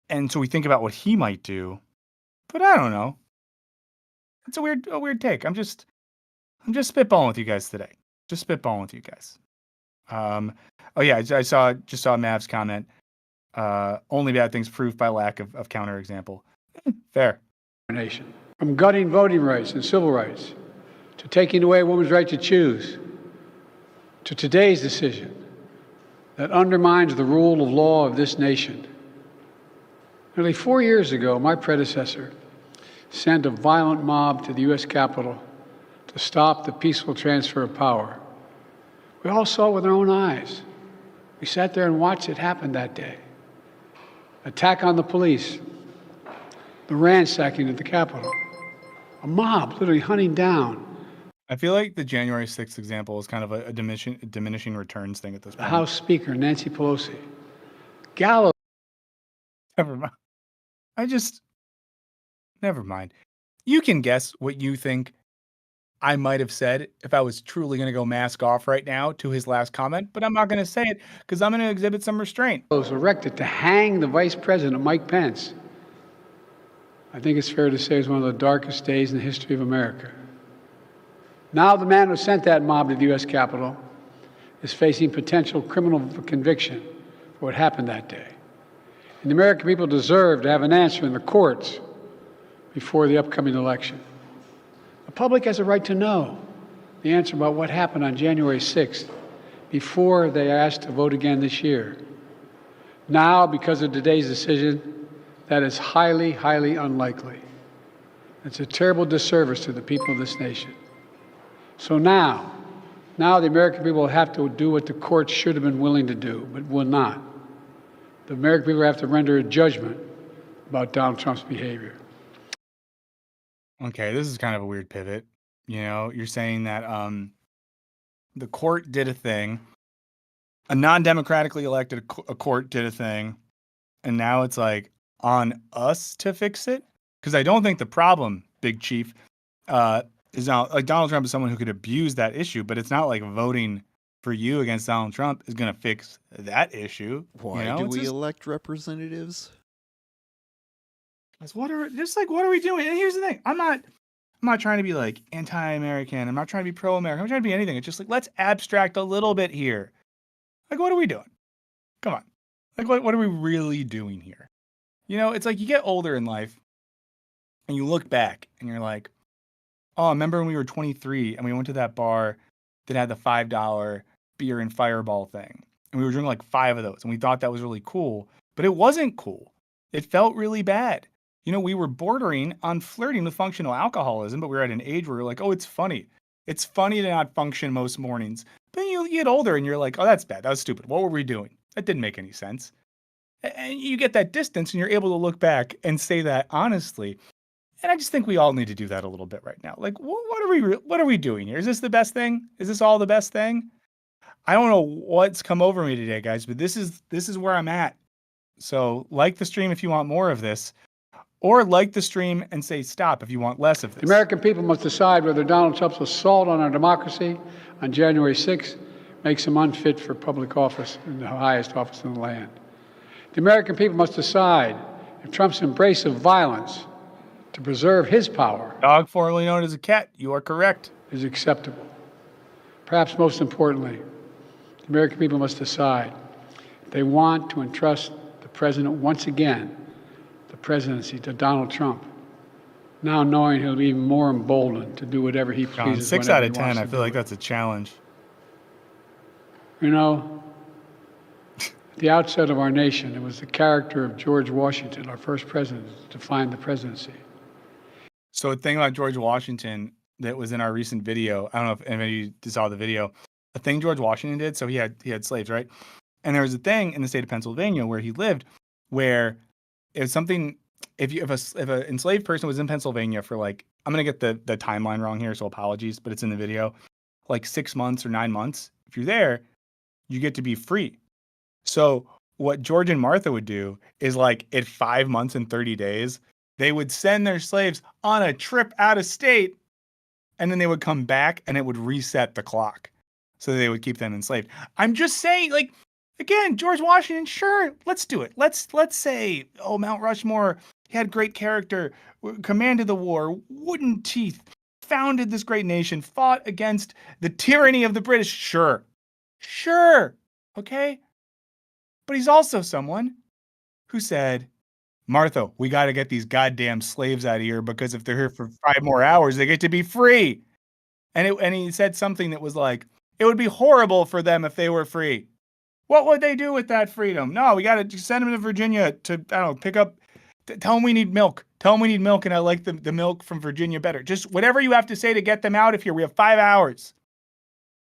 And so we think about what he might do, but I don't know. It's a weird take. I'm just spitballing with you guys today. Just spitballing with you guys. Oh yeah, I saw Mav's comment. Only bad things proved by lack of counterexample. Fair. Nation. From gutting voting rights and civil rights, to taking away a woman's right to choose, to today's decision that undermines the rule of law of this nation. Nearly 4 years ago, my predecessor sent a violent mob to the U.S. Capitol to stop the peaceful transfer of power. We all saw it with our own eyes. We sat there and watched it happen that day. Attack on the police, the ransacking at the Capitol, a mob literally hunting down. I feel like the January 6th example is kind of a diminishing returns thing at this point. The House Speaker, Nancy Pelosi. Gallows. Never mind. Never mind. You can guess what you think I might have said if I was truly going to go mask off right now to his last comment, but I'm not going to say it because I'm going to exhibit some restraint. Was erected to hang the Vice President, Mike Pence. I think it's fair to say it's one of the darkest days in the history of America. Now the man who sent that mob to the U.S. Capitol is facing potential criminal conviction for what happened that day. And the American people deserve to have an answer in the courts before the upcoming election. The public has a right to know the answer about what happened on January 6th before they are asked to vote again this year. Now, because of today's decision, that is highly, highly unlikely. It's a terrible disservice to the people of this nation. So now the American people will have to do what the courts should have been willing to do, but will not. The American people have to render a judgment about Donald Trump's behavior. Okay, this is kind of a weird pivot. You're saying that the court did a thing, a non-democratically elected a court did a thing, and now it's like on us to fix it? Because I don't think the problem, Big Chief, is now like Donald Trump is someone who could abuse that issue, but it's not like voting for you against Donald Trump is going to fix that issue. Why do we elect representatives? What are we doing? And here's the thing: I'm not trying to be like anti-American. I'm not trying to be pro-American. I'm trying to be anything. It's just like, let's abstract a little bit here. Like, what are we doing? Come on. Like, what are we really doing here? It's like you get older in life and you look back and you're like, oh, remember when we were 23 and we went to that bar that had the $5 beer and fireball thing, and we were drinking like 5 of those, and we thought that was really cool, but it wasn't cool. It felt really bad. We were bordering on flirting with functional alcoholism, but we were at an age where we're like, oh, it's funny. It's funny to not function most mornings. But you get older and you're like, oh, that's bad. That was stupid. What were we doing? That didn't make any sense. And you get that distance and you're able to look back and say that honestly. And I just think we all need to do that a little bit right now. Like, what are we doing here? Is this the best thing? Is this all the best thing? I don't know what's come over me today, guys, but this is where I'm at. So like the stream if you want more of this. or like the stream and say stop if you want less of this. The American people must decide whether Donald Trump's assault on our democracy on January 6th makes him unfit for public office in the highest office in the land. The American people must decide if Trump's embrace of violence to preserve his power, Dog formerly known as a cat, you are correct, is acceptable. Perhaps most importantly, the American people must decide if they want to entrust the president once again, the presidency, to Donald Trump, now knowing he'll be even more emboldened to do whatever he John. pleases. 6 out of 10. I feel like that's a challenge. You know, at the outset of our nation, it was the character of George Washington, our first president, to define the presidency. So a thing about George Washington that was in our recent video, I don't know if anybody saw the video, a thing George Washington did, so he had slaves, right? And there was a thing in the state of Pennsylvania where he lived where it was something, if a enslaved person was in Pennsylvania for like, I'm going to get the timeline wrong here, so apologies, but it's in the video, like 6 months or 9 months, if you're there, you get to be free. So what George and Martha would do is like at 5 months and 30 days, they would send their slaves on a trip out of state, and then they would come back and it would reset the clock. So they would keep them enslaved. I'm just saying, like, again, George Washington, sure, let's do it. Let's say, oh, Mount Rushmore, he had great character, commanded the war, wooden teeth, founded this great nation, fought against the tyranny of the British. Sure, okay? But he's also someone who said, Martha, we got to get these goddamn slaves out of here because if they're here for 5 more hours, they get to be free. And he said something that was like, it would be horrible for them if they were free. What would they do with that freedom? No, we got to send them to Virginia to, I don't know, pick up, tell them we need milk. Tell them we need milk and I like the milk from Virginia better. Just whatever you have to say to get them out of here. We have 5 hours.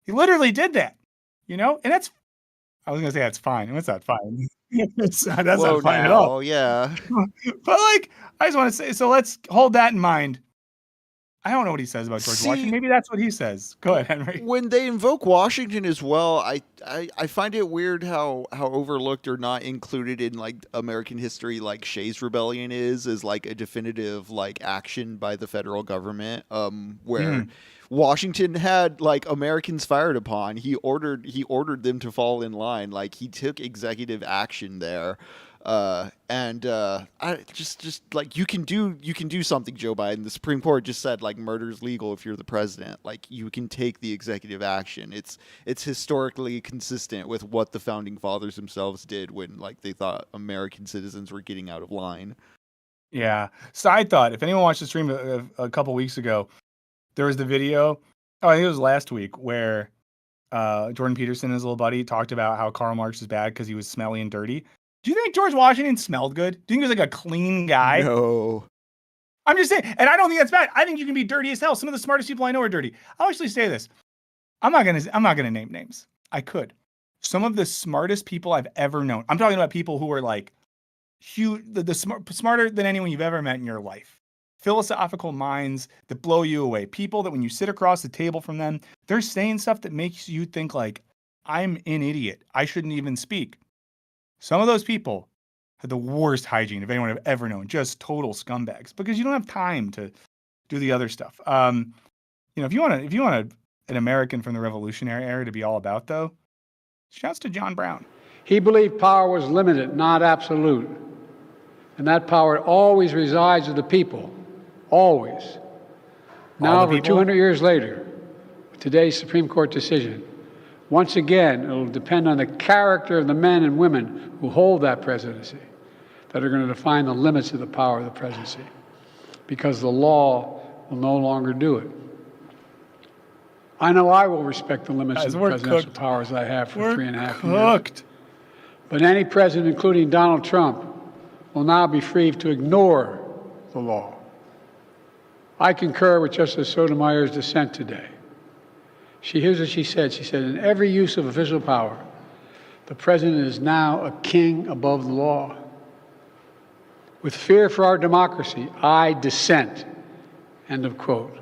He literally did that, you know? And that's, I was going to say that's fine. That's not fine. That's not fine at all. Oh, yeah. But like, I just want to say, so let's hold that in mind. I don't know what he says about George Washington. Maybe that's what he says. Go ahead, Henry. When they invoke Washington as well, I find it weird how overlooked or not included in like American history, like Shays' Rebellion is like a definitive like action by the federal government, where Washington had like Americans fired upon. He ordered them to fall in line. Like he took executive action there. I just like you can do something, Joe Biden. The Supreme Court just said like murder is legal if you're the president. Like you can take the executive action. It's historically consistent with what the founding fathers themselves did when like they thought American citizens were getting out of line. Yeah. Side thought: if anyone watched the stream a couple weeks ago, there was the video. Oh, I think it was last week where Jordan Peterson and his little buddy talked about how Karl Marx is bad because he was smelly and dirty. Do you think George Washington smelled good? Do you think he was like a clean guy? No. I'm just saying, and I don't think that's bad. I think you can be dirty as hell. Some of the smartest people I know are dirty. I'll actually say this. I'm not gonna name names. I could. Some of the smartest people I've ever known. I'm talking about people who are like huge, smarter than anyone you've ever met in your life. Philosophical minds that blow you away. People that when you sit across the table from them, they're saying stuff that makes you think like, I'm an idiot. I shouldn't even speak. Some of those people had the worst hygiene of anyone I've ever known, just total scumbags, because you don't have time to do the other stuff. If you want an American from the Revolutionary era to be all about, though, shouts to John Brown. He believed power was limited, not absolute. And that power always resides with the people. Always. Now, over 200 years later, with today's Supreme Court decision, once again, it will depend on the character of the men and women who hold that presidency that are going to define the limits of the power of the presidency, because the law will no longer do it. I know I will respect the limits of the presidential powers I have for 3.5 years. But any president, including Donald Trump, will now be free to ignore the law. I concur with Justice Sotomayor's dissent today. Here's what she said. She said, in every use of official power, the president is now a king above the law. With fear for our democracy, I dissent. End of quote.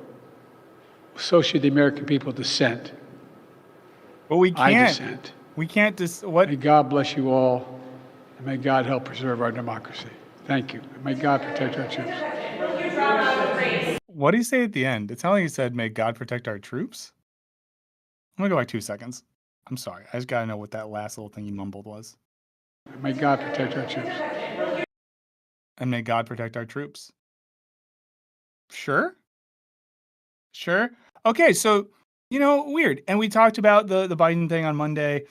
So should the American people dissent. Well, we can't. I dissent. We can't what? May God bless you all, and may God help preserve our democracy. Thank you. May God protect our troops. What did he say at the end? It sounded like he said, "May God protect our troops." I'm gonna go back 2 seconds. I'm sorry. I just gotta know what that last little thing he mumbled was. May God protect our troops. And may God protect our troops. Sure. Sure. Okay, so weird. And we talked about the Biden thing on Monday.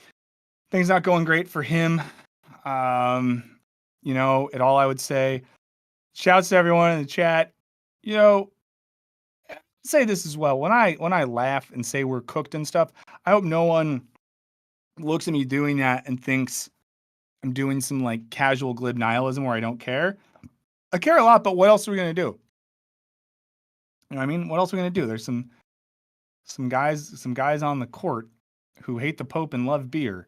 Things not going great for him. At all I would say. Shouts to everyone in the chat. Say this as well. When I laugh and say we're cooked and stuff, I hope no one looks at me doing that and thinks I'm doing some like casual glib nihilism where I don't care. I care a lot, but what else are we gonna do? You know what I mean? What else are we gonna do? There's some guys on the court who hate the Pope and love beer,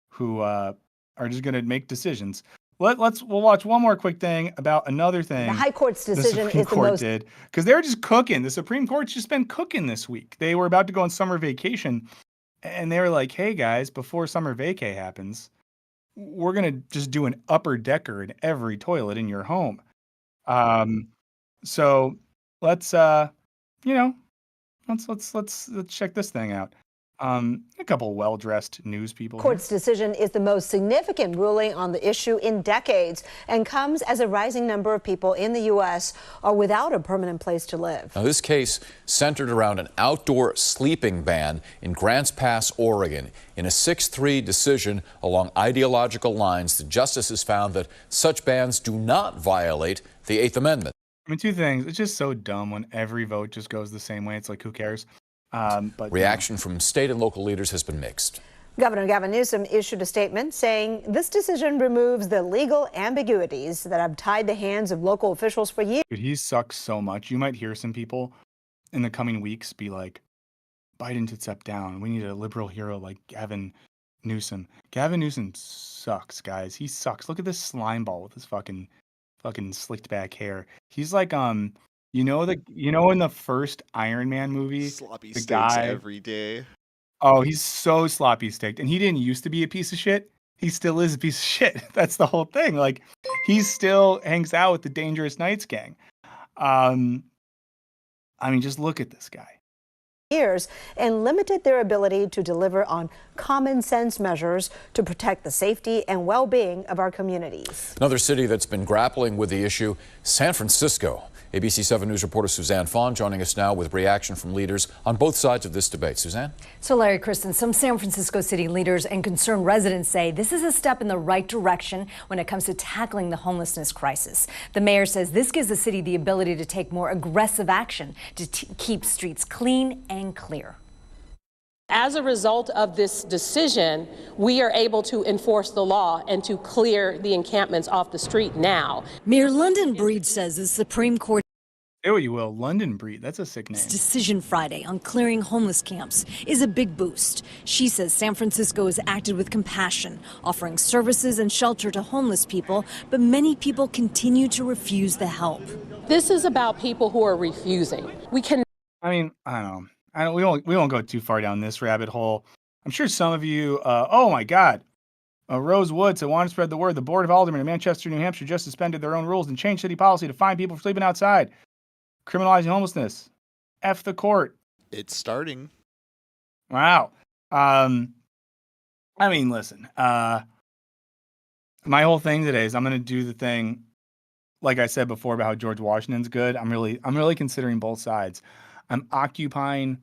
who are just gonna make decisions. We'll watch one more quick thing about another thing. The High Court's decision the Supreme is the Court most did, because they're just cooking. The Supreme Court's just been cooking this week. They were about to go on summer vacation, and they were like, "Hey guys, before summer vacay happens, we're gonna just do an upper decker in every toilet in your home." So let's let's check this thing out. A couple well-dressed news people here. Court's decision is the most significant ruling on the issue in decades and comes as a rising number of people in the U.S. are without a permanent place to live. Now, this case centered around an outdoor sleeping ban in Grants Pass, Oregon. In a 6-3 decision along ideological lines, the justices found that such bans do not violate the Eighth Amendment. I mean, two things. It's just so dumb when every vote just goes the same way. It's like, who cares? But reaction from state and local leaders has been mixed. Governor Gavin Newsom issued a statement saying this decision removes the legal ambiguities that have tied the hands of local officials for years. Dude, he sucks so much. You might hear some people in the coming weeks be like, Biden to step down. We need a liberal hero like Gavin Newsom. Gavin Newsom sucks, guys. He sucks. Look at this slime ball with his fucking slicked back hair. He's like in the first Iron Man movie, Sloppy the steaks guy every day. Oh, he's so sloppy steaked, and he didn't used to be a piece of shit. He still is a piece of shit. That's the whole thing. Like, he still hangs out with the Dangerous Knights gang. I mean, just look at this guy. Years and limited their ability to deliver on common sense measures to protect the safety and well-being of our communities. Another city that's been grappling with the issue, San Francisco. ABC 7 News reporter Suzanne Fawn joining us now with reaction from leaders on both sides of this debate. Suzanne? So, Larry, Kristen, some San Francisco city leaders and concerned residents say this is a step in the right direction when it comes to tackling the homelessness crisis. The mayor says this gives the city the ability to take more aggressive action to keep streets clean and clear. As a result of this decision, we are able to enforce the law and to clear the encampments off the street now. Mayor London Breed says the Supreme Court Say what you will, London Breed, that's a sick name. decision Friday on clearing homeless camps is a big boost. She says San Francisco has acted with compassion, offering services and shelter to homeless people, but many people continue to refuse the help. This is about people who are refusing. We can. I mean, I don't know. We won't go too far down this rabbit hole. I'm sure some of you, oh my God, Rose Woods, that want to spread the word. The Board of Aldermen in Manchester, New Hampshire just suspended their own rules and changed city policy to fine people for sleeping outside, criminalizing homelessness. F the court. It's starting. Wow. I mean, listen, my whole thing today is I'm going to do the thing, like I said before, about how George Washington's good. I'm really considering both sides. I'm occupying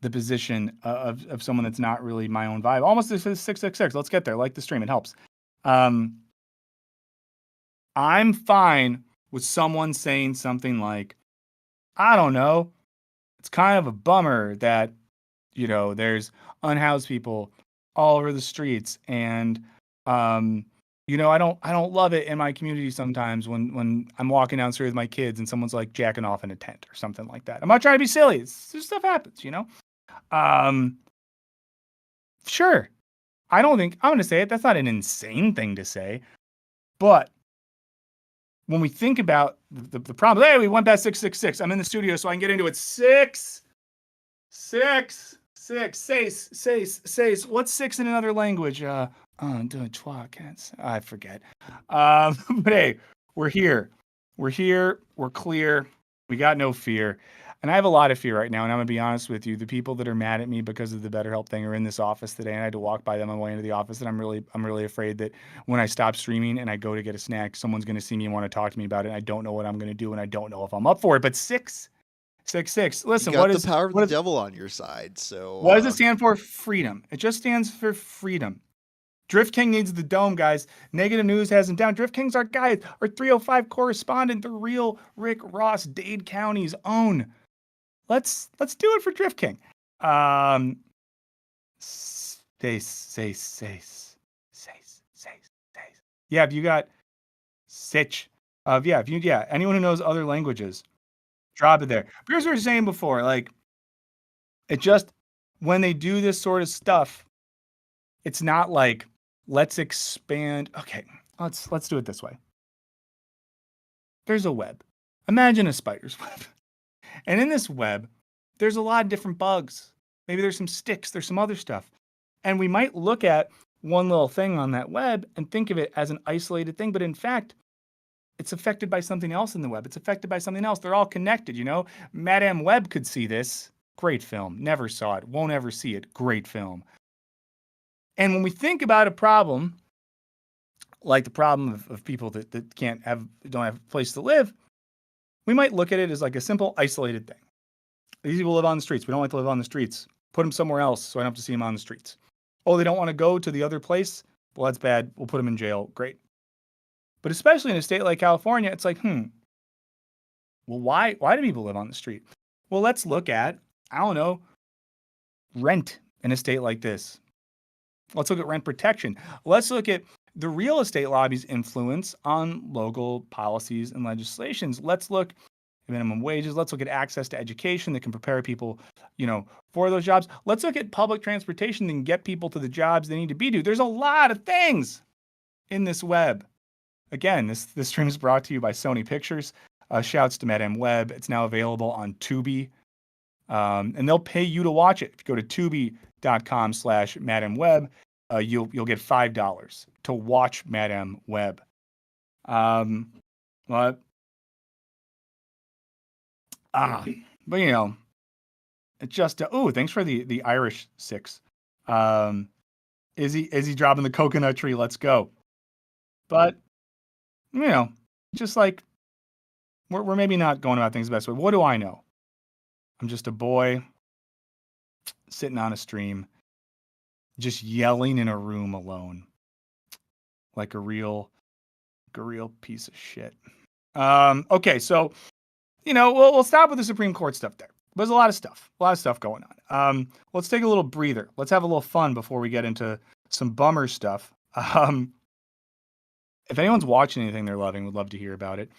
the position of someone that's not really my own vibe. Almost this is 666. Let's get there. Like the stream. It helps. I'm fine with someone saying something like, I don't know, it's kind of a bummer that, there's unhoused people all over the streets. And, I don't love it in my community sometimes when I'm walking down the street with my kids and someone's like jacking off in a tent or something like that. I'm not trying to be silly. This stuff happens, Sure. I'm going to say it. That's not an insane thing to say. But when we think about the problem, hey, we went past 666. I'm in the studio so I can get into it. 666. Says. What's 6 in another language? I forget. But hey, We're here. We're here. We're clear. We got no fear. And I have a lot of fear right now. And I'm going to be honest with you. The people that are mad at me because of the BetterHelp thing are in this office today. And I had to walk by them on my way into the office. And I'm really afraid that when I stop streaming and I go to get a snack, someone's going to see me and want to talk to me about it. And I don't know what I'm going to do. And I don't know if I'm up for it. But 666. Listen, You got the power of the devil on your side. So what does it stand for? Freedom. It just stands for freedom. Drift King needs the dome, guys. Negative news has him down. Drift King's our guy, our 305 correspondent, the real Rick Ross, Dade County's own. Let's do it for Drift King. Say. Yeah, if you got Sitch. Anyone who knows other languages, drop it there. But here's what I was saying before, like, it just, when they do this sort of stuff, it's not like, let's expand. Okay, let's do it this way. There's a web. Imagine a spider's web. And in this web, there's a lot of different bugs. Maybe there's some sticks, there's some other stuff. And we might look at one little thing on that web and think of it as an isolated thing, but in fact, it's affected by something else in the web. It's affected by something else. They're all connected, you know? Madame Web could see this. Great film. Never saw it. Won't ever see it. Great film. And when we think about a problem, like the problem of people that don't have a place to live, we might look at it as like a simple isolated thing. These people live on the streets. We don't like to live on the streets. Put them somewhere else so I don't have to see them on the streets. Oh, they don't want to go to the other place? Well, that's bad. We'll put them in jail. Great. But especially in a state like California, it's like, well, why do people live on the street? Well, let's look at, I don't know, rent in a state like this. Let's look at rent protection. Let's look at the real estate lobby's influence on local policies and legislations. Let's look at minimum wages. Let's look at access to education that can prepare people, for those jobs. Let's look at public transportation that can get people to the jobs they need to be to. There's a lot of things in this web. Again, this stream is brought to you by Sony Pictures. Shouts to Madame Web. It's now available on Tubi. And they'll pay you to watch it. If you go to tubi.com/Madame Web, you'll get $5 to watch Madame Web. But it's just thanks for the Irish 6. Is he dropping the coconut tree? Let's go. But just like we're maybe not going about things the best way. What do I know? I'm just a boy sitting on a stream, just yelling in a room alone, like a real piece of shit. Okay, so we'll stop with the Supreme Court stuff there. There's a lot of stuff going on. Let's take a little breather. Let's have a little fun before we get into some bummer stuff. If anyone's watching anything they're loving, would love to hear about it.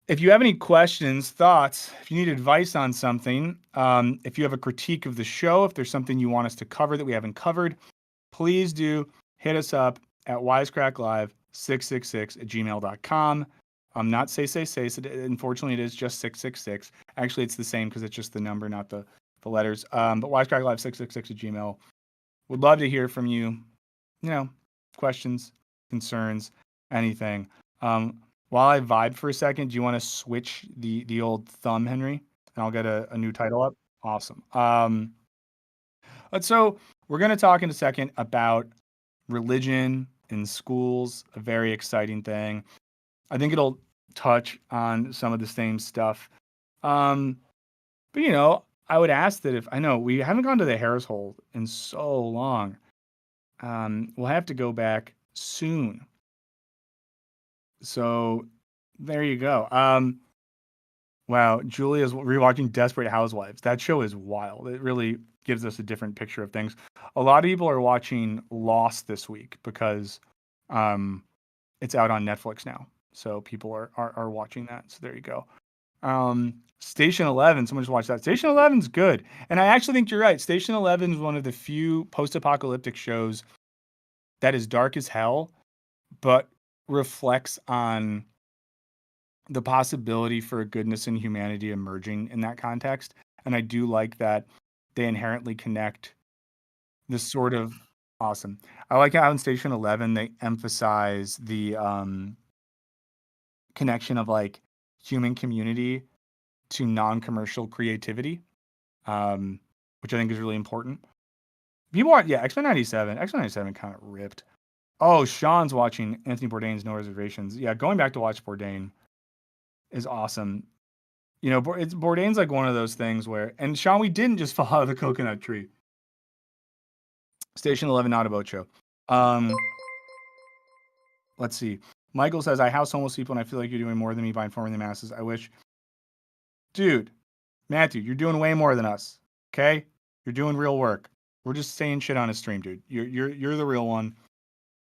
If you have any questions, thoughts, if you need advice on something, if you have a critique of the show, if there's something you want us to cover that we haven't covered, please do hit us up at wisecracklive666@gmail.com. Not say. Unfortunately, it is just 666. Actually, it's the same because it's just the number, not the letters. But wisecracklive666@gmail. Would love to hear from you. Questions, concerns, anything. While I vibe for a second, do you want to switch the old thumb, Henry? And I'll get a new title up. Awesome. So we're going to talk in a second about religion in schools, a very exciting thing. I think it'll touch on some of the same stuff. But I would ask that I know we haven't gone to the Harris hole in so long. We'll have to go back soon. So there you go. Wow, Julia's rewatching Desperate Housewives. That show is wild. It really gives us a different picture of things. A lot of people are watching Lost this week because it's out on Netflix now. So people are watching that. So there you go. Station 11, someone just watched that. Station 11's good. And I actually think you're right. Station 11 is one of the few post-apocalyptic shows that is dark as hell, but reflects on the possibility for goodness and humanity emerging in that context. And I do like that they inherently connect this sort of Awesome. I like how in Station 11 they emphasize the connection of like human community to non-commercial creativity, which I think is really important. People are, yeah, X-Men 97. X-Men 97 kind of ripped. Oh, Sean's watching Anthony Bourdain's No Reservations. Yeah, going back to watch Bourdain is awesome. You know, Bourdain's like one of those things where, and Sean, we didn't just fall out of the coconut tree. Station 11, not a boat show. Let's see. Michael says, I house homeless people and I feel like you're doing more than me by informing the masses. I wish. Dude, Matthew, you're doing way more than us. Okay? You're doing real work. We're just saying shit on a stream, dude. You're the real one.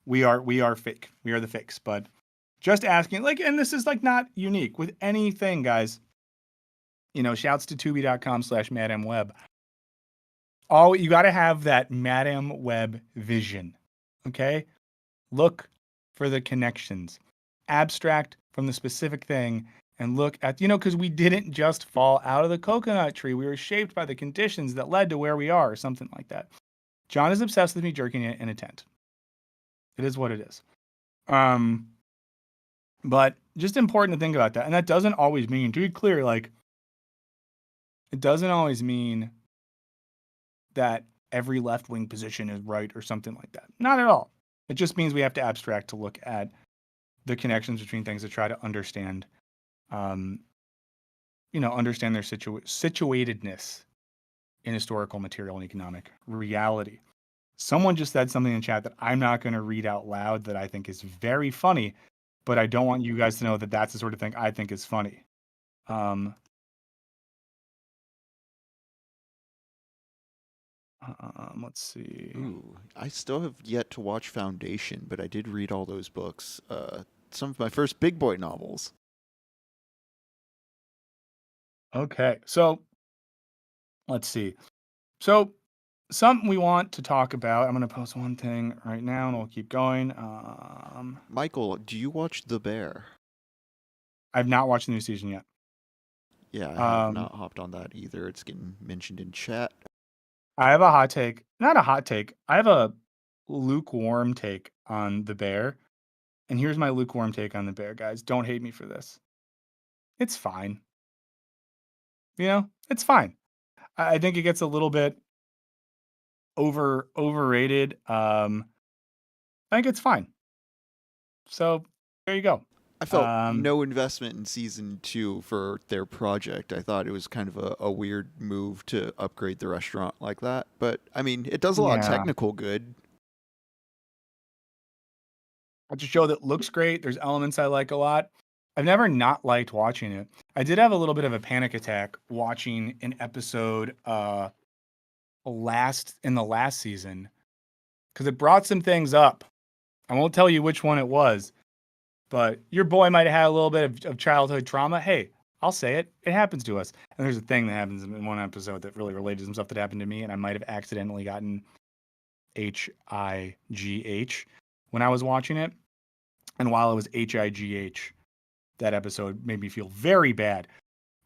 We are fake. We are the fakes. But just asking, like, and this is like not unique with anything, guys. You know, shouts to tubi.com/madamweb. Oh, you got to have that Madam Web vision. Okay? Look for the connections. Abstract from the specific thing and look at, you know, because we didn't just fall out of the coconut tree. We were shaped by the conditions that led to where we are, or something like that. John is obsessed with me jerking it in a tent. It is what it is. But just important to think about that. And that doesn't always mean, to be clear, like, it doesn't always mean that every left-wing position is right or something like that. Not at all. It just means we have to abstract to look at the connections between things to try to understand, understand their situatedness in historical, material, and economic reality. Someone just said something in chat that I'm not going to read out loud that I think is very funny, but I don't want you guys to know that that's the sort of thing I think is funny. Let's see. Ooh, I still have yet to watch Foundation, but I did read all those books. Some of my first big boy novels. Okay, so let's see. So something we want to talk about. I'm going to post one thing right now, and we'll keep going. Michael, do you watch The Bear? I've not watched the new season yet. Yeah, I have not hopped on that either. It's getting mentioned in chat. I have a hot take. Not a hot take. I have a lukewarm take on The Bear. And here's my lukewarm take on The Bear, guys. Don't hate me for this. It's fine. You know, it's fine. I think it gets a little bit overrated. I think it's fine. So there you go. I felt no investment in season 2 for their project. I thought it was kind of a weird move to upgrade the restaurant like that. But, I mean, it does a lot of technical good. It's a show that looks great. There's elements I like a lot. I've never not liked watching it. I did have a little bit of a panic attack watching an episode in the last season because it brought some things up. I won't tell you which one it was, but your boy might have had a little bit of childhood trauma. Hey, I'll say it. It happens to us. And there's a thing that happens in one episode that really related to some stuff that happened to me, and I might have accidentally gotten HIGH when I was watching it. And while it was HIGH, that episode made me feel very bad.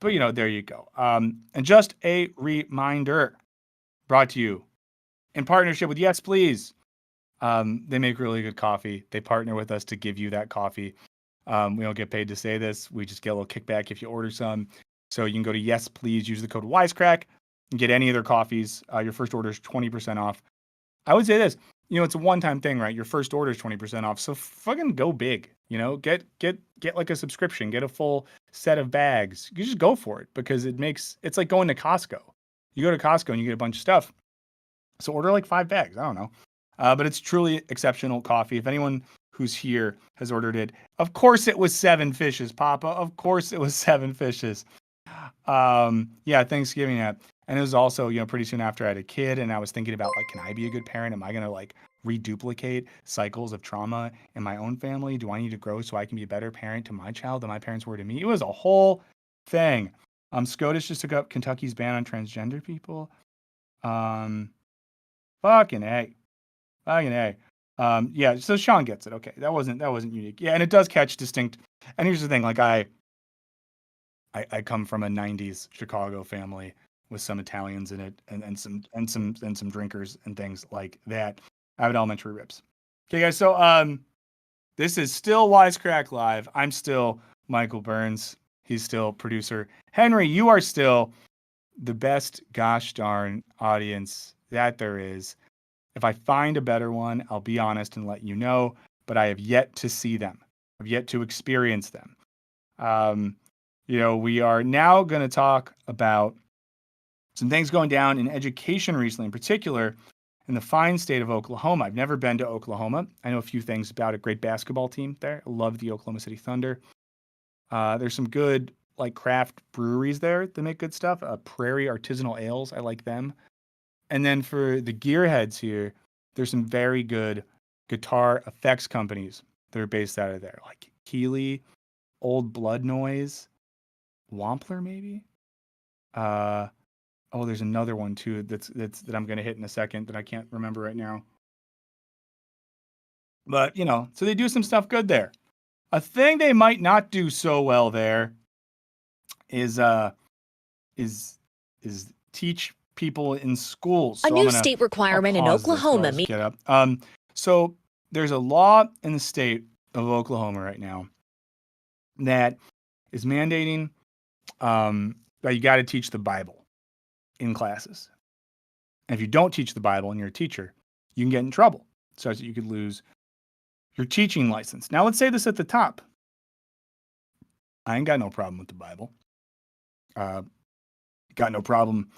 But, you know, there you go. And just a reminder, brought to you in partnership with Yes Please. They make really good coffee. They partner with us to give you that coffee. We don't get paid to say this. We just get a little kickback if you order some. So you can go to Yes Please, use the code Wisecrack, and get any of their coffees. Your first order is 20% off. I would say this, you know, it's a one-time thing, right? Your first order is 20% off. So fucking go big, you know, get like a subscription, get a full set of bags. You just go for it because it's like going to Costco. You go to Costco and you get a bunch of stuff. So order like 5 bags. I don't know. But it's truly exceptional coffee. If anyone who's here has ordered it, of course it was 7 fishes, Papa. Of course it was 7 fishes. Yeah, Thanksgiving app. And it was also, you know, pretty soon after I had a kid and I was thinking about, like, can I be a good parent? Am I going to, like, reduplicate cycles of trauma in my own family? Do I need to grow so I can be a better parent to my child than my parents were to me? It was a whole thing. SCOTUS just took up Kentucky's ban on transgender people. Fucking A. Yeah, so Sean gets it. Okay, that wasn't unique. Yeah, and it does catch distinct. And here's the thing, like I come from a 90s Chicago family with some Italians in it and some drinkers and things like that. Abbott Elementary ribs. Okay, guys. So this is still Wisecrack Live. I'm still Michael Burns. He's still producer Henry. You are still the best gosh darn audience that there is. If I find a better one, I'll be honest and let you know, but I have yet to see them. I've yet to experience them. We are now going to talk about some things going down in education recently, in particular in the fine state of Oklahoma. I've never been to Oklahoma. I know a few things about it. Great basketball team there. I love the Oklahoma City Thunder. There's some good craft breweries there that make good stuff. Prairie Artisanal Ales. I like them. And then for the gearheads here, there's some very good guitar effects companies that are based out of there, like Keeley, Old Blood Noise, Wampler maybe. There's another one too that I'm going to hit in a second that I can't remember right now. But so they do some stuff good there. A thing they might not do so well there is teach people in schools. A new state requirement in Oklahoma. So there's a law in the state of Oklahoma right now that is mandating that you got to teach the Bible in classes. And if you don't teach the Bible and you're a teacher, you can get in trouble, such that you could lose your teaching license. Now, let's say this at the top. I ain't got no problem with the Bible. Got no problem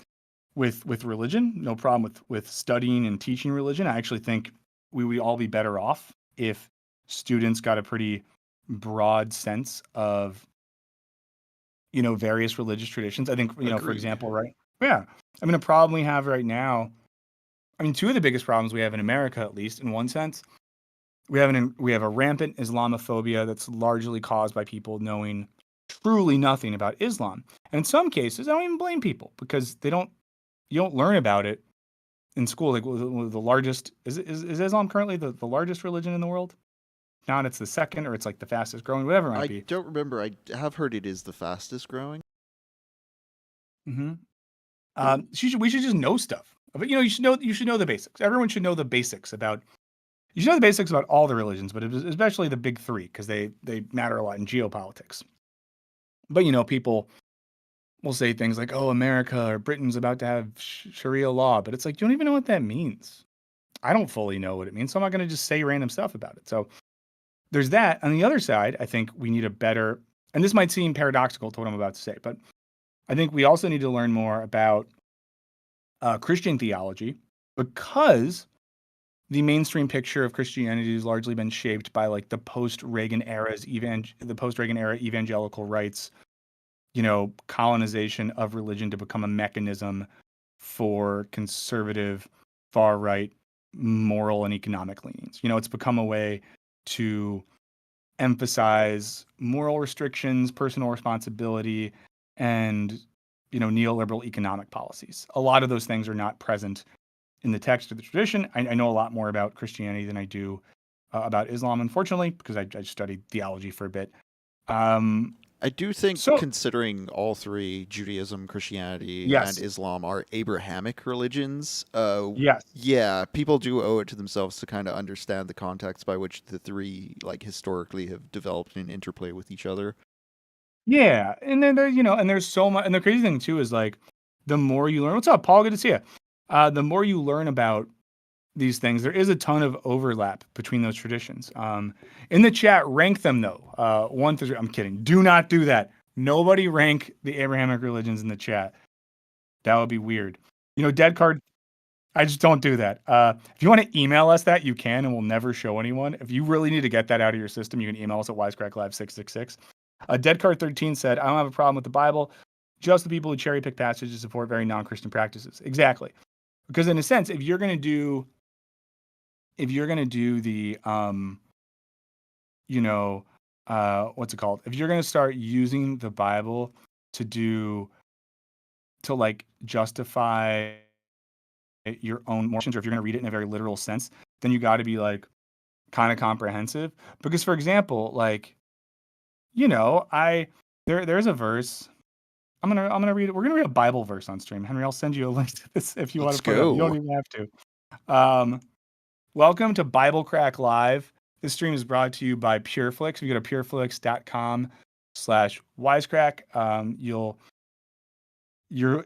with religion, no problem with studying and teaching religion. I actually think we would all be better off if students got a pretty broad sense of, various religious traditions. I think, Agreed. For example, right? Yeah. I mean, a problem we have right now, two of the biggest problems we have in America, at least in one sense, we have a rampant Islamophobia that's largely caused by people knowing truly nothing about Islam. And in some cases, I don't even blame people because you don't learn about it in school. Like the largest, is Islam currently the largest religion in the world? Not, it's the second, or it's like the fastest growing, whatever it might be. I don't remember. I have heard it is the fastest growing. Mm-hmm. We should just know stuff. But you should know the basics. Everyone should know the basics about. You should know the basics about all the religions, but especially the big three, because they matter a lot in geopolitics. But people will say things like, "Oh, America or Britain's about to have Sharia law," but it's like you don't even know what that means. I don't fully know what it means, so I'm not going to just say random stuff about it. So there's that. On the other side, I think we need a better, and this might seem paradoxical to what I'm about to say, but I think we also need to learn more about Christian theology, because the mainstream picture of Christianity has largely been shaped by the post-Reagan era evangelical rights, colonization of religion to become a mechanism for conservative, far-right, moral and economic leanings. It's become a way to emphasize moral restrictions, personal responsibility, and neoliberal economic policies. A lot of those things are not present in the text or the tradition. I know a lot more about Christianity than I do about Islam, unfortunately, because I studied theology for a bit. I do think, considering all three, Judaism, Christianity, and Islam, are Abrahamic religions, yes. Yeah, people do owe it to themselves to kind of understand the context by which the three, historically have developed and interplay with each other. Yeah, and then there's so much, and the crazy thing too is the more you learn. What's up, Paul? Good to see you. The more you learn about these things, there is a ton of overlap between those traditions. In the chat, rank them though. 1 through 3. I'm kidding. Do not do that. Nobody rank the Abrahamic religions in the chat. That would be weird. Dead card. I just don't do that. If you want to email us that, you can, and we'll never show anyone. If you really need to get that out of your system, you can email us at wisecracklive666. Dead card 13 said, "I don't have a problem with the Bible. Just the people who cherry pick passages to support very non-Christian practices." Exactly. Because in a sense, if you're going to do the, what's it called? If you're going to start using the Bible to justify your own motions, or if you're going to read it in a very literal sense, then you got to be kind of comprehensive. Because, for example, there's a verse. I'm gonna read it. We're gonna read a Bible verse on stream. Henry, I'll send you a link to this if you want to put it up. You don't even have to. Welcome to Wisecrack Live. This stream is brought to you by PureFlix. If you go to pureflix.com/wisecrack,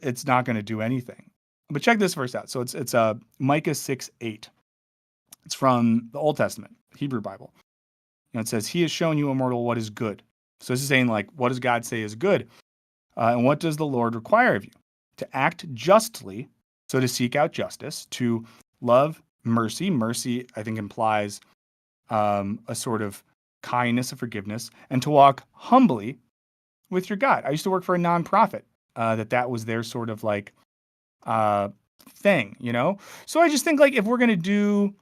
it's not going to do anything. But check this verse out. So it's Micah 6:8. It's from the Old Testament, Hebrew Bible. And it says, "He has shown you, immortal, what is good." So this is saying, like, what does God say is good? And what does the Lord require of you? To act justly, so to seek out justice, to love mercy. Mercy, I think, implies a sort of kindness of forgiveness, and to walk humbly with your God. I used to work for a nonprofit that was their sort of like thing, you know? So I just think, like, if we're going to do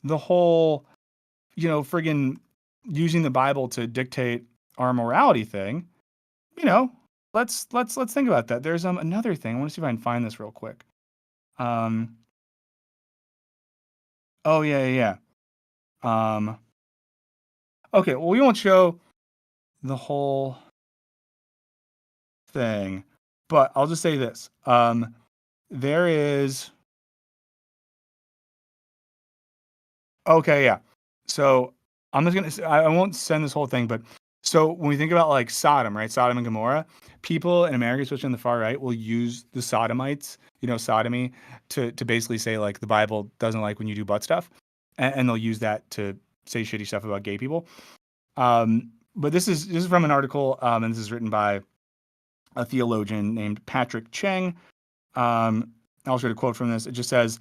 the whole, friggin' using the Bible to dictate our morality thing, let's think about that. There's another thing. I want to see if I can find this real quick. Oh yeah. Okay, well, we won't show the whole thing, but I'll just say this. There is. Okay, yeah. So I'm just gonna. I won't send this whole thing, but so when we think about like Sodom, right? Sodom and Gomorrah, people in America, especially on the far right, will use the sodomites, sodomy, to basically say like the Bible doesn't like when you do butt stuff, and they'll use that to say shitty stuff about gay people. But this is from an article, and this is written by a theologian named Patrick Cheng. I'll show you a quote from this. It just says,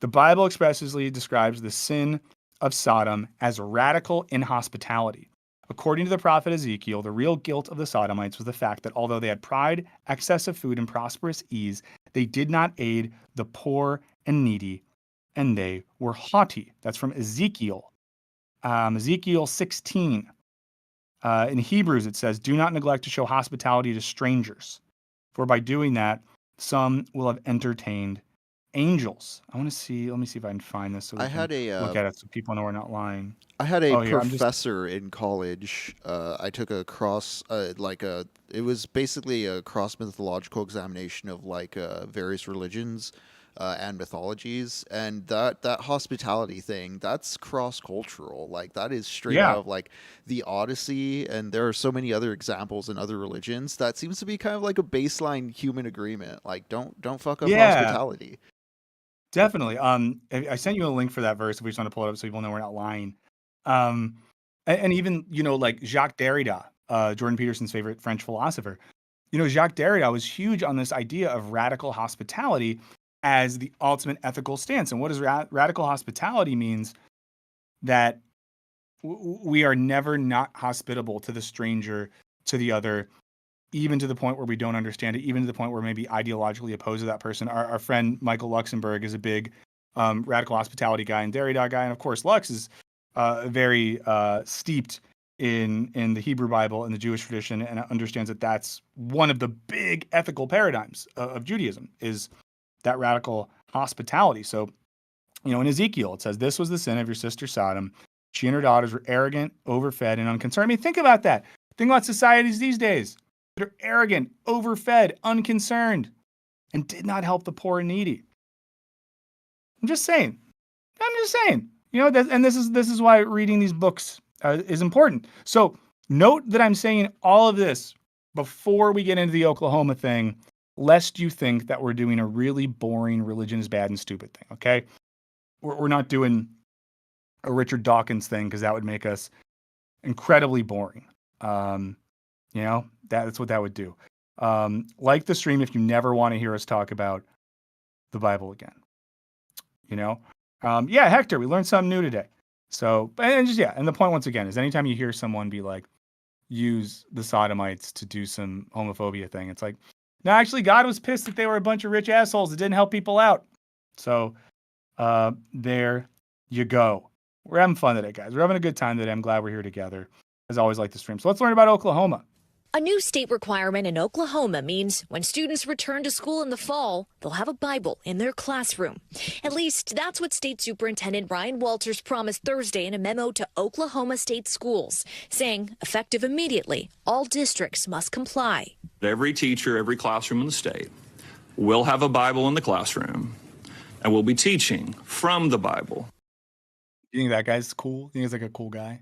"The Bible expressly describes the sin of Sodom as radical inhospitality. According to the prophet Ezekiel, the real guilt of the Sodomites was the fact that although they had pride, excess of food, and prosperous ease, they did not aid the poor and needy, and they were haughty." That's from Ezekiel. Ezekiel 16. In Hebrews, it says, "Do not neglect to show hospitality to strangers, for by doing that, some will have entertained angels." Let me see if I can find this so we can look at it so people know we're not lying. I had a professor in college. I took a it was basically a cross mythological examination of various religions and mythologies, and that hospitality thing, that's cross cultural. Like, that is straight out of like the Odyssey, and there are so many other examples in other religions. That seems to be kind of like a baseline human agreement. Like, don't fuck up hospitality. Definitely. I sent you a link for that verse if we just want to pull it up so people know we're not lying. And even, like Jacques Derrida, Jordan Peterson's favorite French philosopher, Jacques Derrida was huge on this idea of radical hospitality as the ultimate ethical stance. And what does radical hospitality means? That we are never not hospitable to the stranger, to the other, even to the point where we don't understand it, even to the point where maybe ideologically opposed to that person. Our friend Michael Luxembourg is a big radical hospitality guy and Derrida guy. And of course, Lux is very steeped in the Hebrew Bible and the Jewish tradition, and understands that that's one of the big ethical paradigms of Judaism, is that radical hospitality. So, in Ezekiel, it says, "This was the sin of your sister Sodom. She and her daughters were arrogant, overfed, and unconcerned." I mean, think about that. Think about societies these days that are arrogant, overfed, unconcerned, and did not help the poor and needy. I'm just saying. And this is why reading these books is important. So note that I'm saying all of this before we get into the Oklahoma thing, lest you think that we're doing a really boring religion is bad and stupid thing, okay? We're not doing a Richard Dawkins thing, because that would make us incredibly boring. That's what that would do. Like the stream if you never want to hear us talk about the Bible again. Hector, we learned something new today. So, and the point once again is, anytime you hear someone be like, use the Sodomites to do some homophobia thing, it's like, no, actually, God was pissed that they were a bunch of rich assholes that didn't help people out. So, there you go. We're having fun today, guys. We're having a good time today. I'm glad we're here together. As always, like the stream. So let's learn about Oklahoma. A new state requirement in Oklahoma means when students return to school in the fall, they'll have a Bible in their classroom. At least that's what State Superintendent Ryan Walters promised Thursday in a memo to Oklahoma State schools, saying effective immediately, all districts must comply. Every teacher, every classroom in the state will have a Bible in the classroom, and will be teaching from the Bible. You think that guy's cool? You think he's like a cool guy?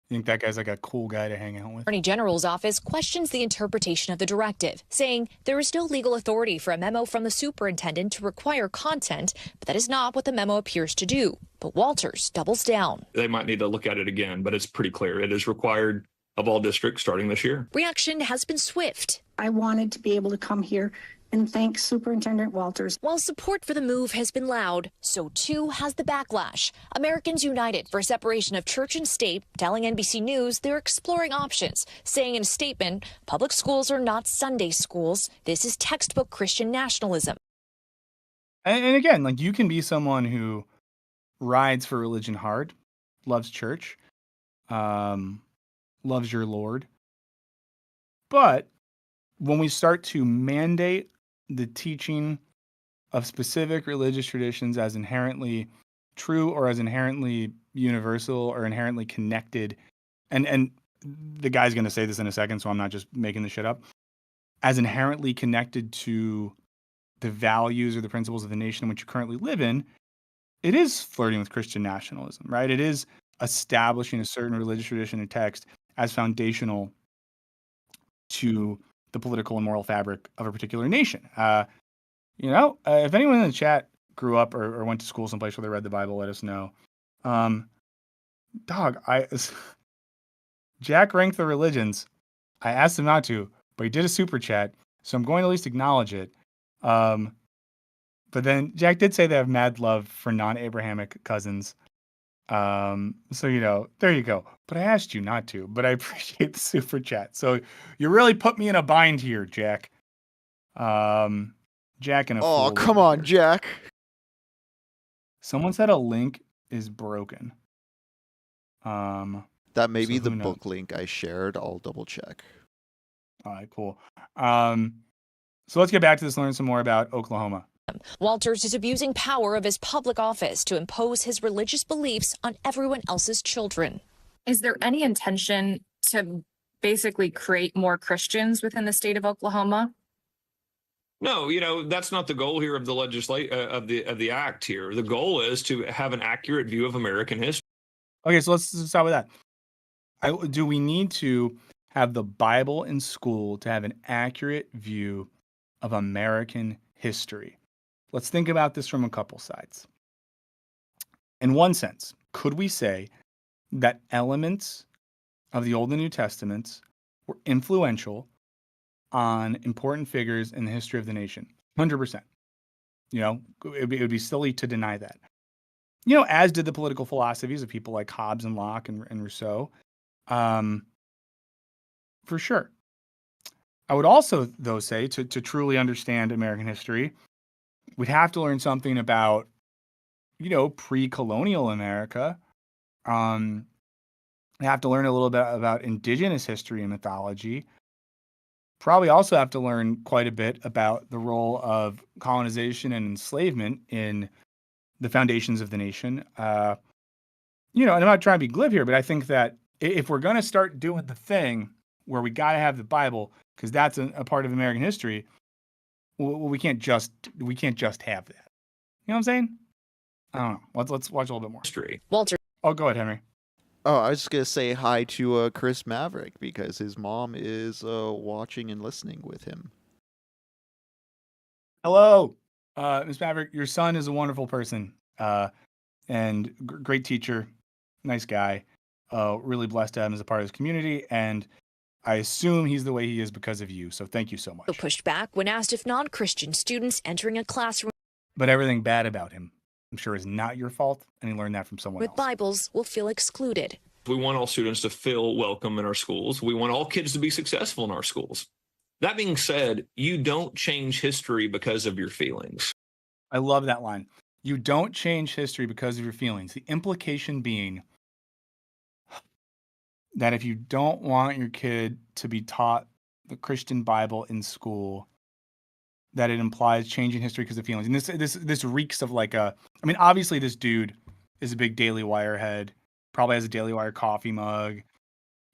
You think that guy's like a cool guy to hang out with? Attorney General's office questions the interpretation of the directive, saying there is no legal authority for a memo from the superintendent to require content, but that is not what the memo appears to do. But Walters doubles down. They might need to look at it again, but it's pretty clear. It is required of all districts starting this year. Reaction has been swift. I wanted to be able to come here and thank Superintendent Walters. While support for the move has been loud, so too has the backlash. Americans United for separation of church and state telling NBC News they're exploring options, saying in a statement, public schools are not Sunday schools. This is textbook Christian nationalism. And again, like, you can be someone who rides for religion hard, loves church, loves your Lord. But when we start to mandate the teaching of specific religious traditions as inherently true or as inherently universal or inherently connected, and the guy's going to say this in a second, so I'm not just making this shit up, as inherently connected to the values or the principles of the nation in which you currently live in, it is flirting with Christian nationalism, right? It is establishing a certain religious tradition and text as foundational to the political and moral fabric of a particular nation. If anyone in the chat grew up or went to school someplace where they read the Bible, let us know. Jack ranked the religions. I asked him not to, but he did a super chat, so I'm going to at least acknowledge it. But then Jack did say they have mad love for non-Abrahamic cousins. So, there you go. But I asked you not to, but I appreciate the super chat. So you really put me in a bind here, Jack. Jack and a Oh, fool come over on, here. Jack. Someone said a link is broken. That may So be the who knows? book link I shared. I'll double check. All right, cool. So let's get back to this, learn some more about Oklahoma. Walters is abusing power of his public office to impose his religious beliefs on everyone else's children. Is there any intention to basically create more Christians within the state of Oklahoma? No, that's not the goal here of the of the act here. The goal is to have an accurate view of American history. Okay, so let's start with that. Do we need to have the Bible in school to have an accurate view of American history? Let's think about this from a couple sides. In one sense, could we say that elements of the Old and New Testaments were influential on important figures in the history of the nation? 100%. It would be silly to deny that. As did the political philosophies of people like Hobbes and Locke and Rousseau. For sure. I would also, though, say to truly understand American history, we'd have to learn something about, pre-colonial America. We have to learn a little bit about indigenous history and mythology. Probably also have to learn quite a bit about the role of colonization and enslavement in the foundations of the nation. And I'm not trying to be glib here, but I think that if we're going to start doing the thing where we got to have the Bible, because that's a part of American history, we can't just have that. You know what I'm saying? I don't know. Let's watch a little bit more History. Walter. Oh, go ahead, Henry. Oh, I was just going to say hi to Chris Maverick because his mom is watching and listening with him. Hello, Ms. Maverick. Your son is a wonderful person and great teacher, nice guy. Really blessed to have him as a part of his community, and I assume he's the way he is because of you. So thank you so much. Pushed back when asked if non-Christian students entering a classroom But everything bad about him, I'm sure, is not your fault, and he learned that from someone with else. Bibles will feel excluded. We want all students to feel welcome in our schools. We want all kids to be successful in our schools. That being said, you don't change history because of your feelings. I love that line. You don't change history because of your feelings. The implication being that if you don't want your kid to be taught the Christian Bible in school, that it implies changing history because of feelings. And this reeks of obviously this dude is a big Daily Wire head, probably has a Daily Wire coffee mug,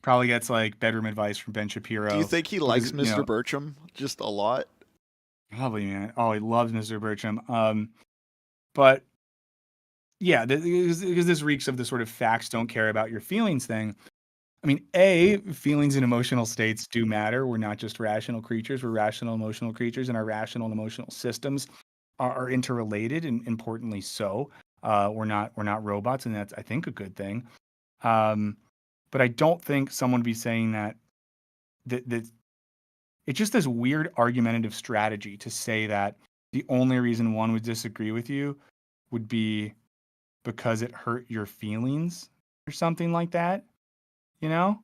probably gets bedroom advice from Ben Shapiro. Do you think he likes Mr. Bertram just a lot? Probably, man. Oh, he loves Mr. Bertram. But yeah, because this reeks of the sort of facts don't care about your feelings thing. I mean, A, feelings and emotional states do matter. We're not just rational creatures. We're rational emotional creatures, and our rational and emotional systems are interrelated, and importantly so. We're not robots, and that's, I think, a good thing. But I don't think someone would be saying that it's just this weird argumentative strategy to say that the only reason one would disagree with you would be because it hurt your feelings or something like that. You know?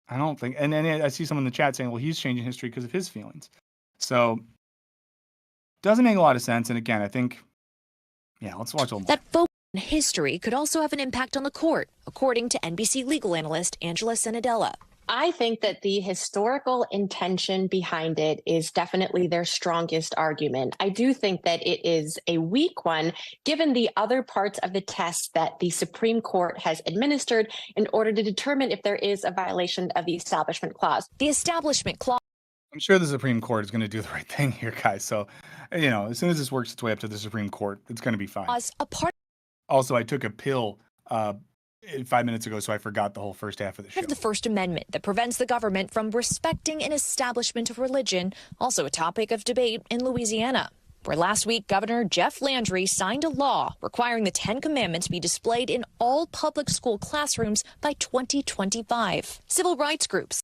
I don't think, and then I see someone in the chat saying, well, he's changing history because of his feelings. So, doesn't make a lot of sense. And again, I think, yeah, let's watch a little more. That focus on history could also have an impact on the court, according to NBC legal analyst Angela Senadella. I think that the historical intention behind it is definitely their strongest argument. I do think that it is a weak one, given the other parts of the test that the Supreme Court has administered in order to determine if there is a violation of the Establishment Clause. The Establishment Clause. I'm sure the Supreme Court is going to do the right thing here, guys. So, as soon as this works its way up to the Supreme Court, it's going to be fine. Also, I took a pill 5 minutes ago, so I forgot the whole first half of the show. Of the First Amendment that prevents the government from respecting an establishment of religion, also a topic of debate in Louisiana, where last week Governor Jeff Landry signed a law requiring the 10 Commandments be displayed in all public school classrooms by 2025. Civil rights groups.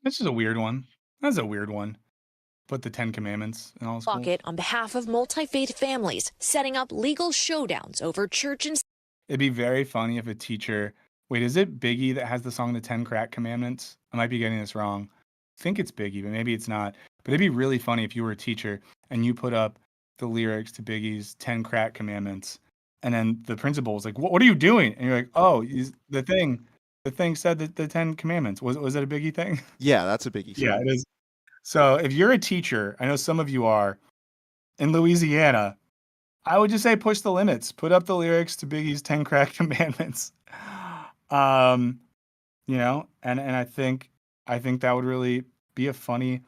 This is a weird one. That's a weird one. Put the 10 Commandments in all schools. Pocket on behalf of multi-faith families, setting up legal showdowns over church and. It'd be very funny if a teacher. Wait, is it Biggie that has the song "The 10 Crack Commandments"? I might be getting this wrong. I think it's Biggie, but maybe it's not. But it'd be really funny if you were a teacher and you put up the lyrics to Biggie's 10 Crack Commandments, and then the principal was like, "What are you doing?" And you're like, "Oh, the thing said that the 10 Commandments." Was it a Biggie thing? Yeah, that's a Biggie thing. Yeah, it is. So if you're a teacher, I know some of you are, in Louisiana, I would just say push the limits. Put up the lyrics to Biggie's 10 Crack Commandments. And I think that would really be a funny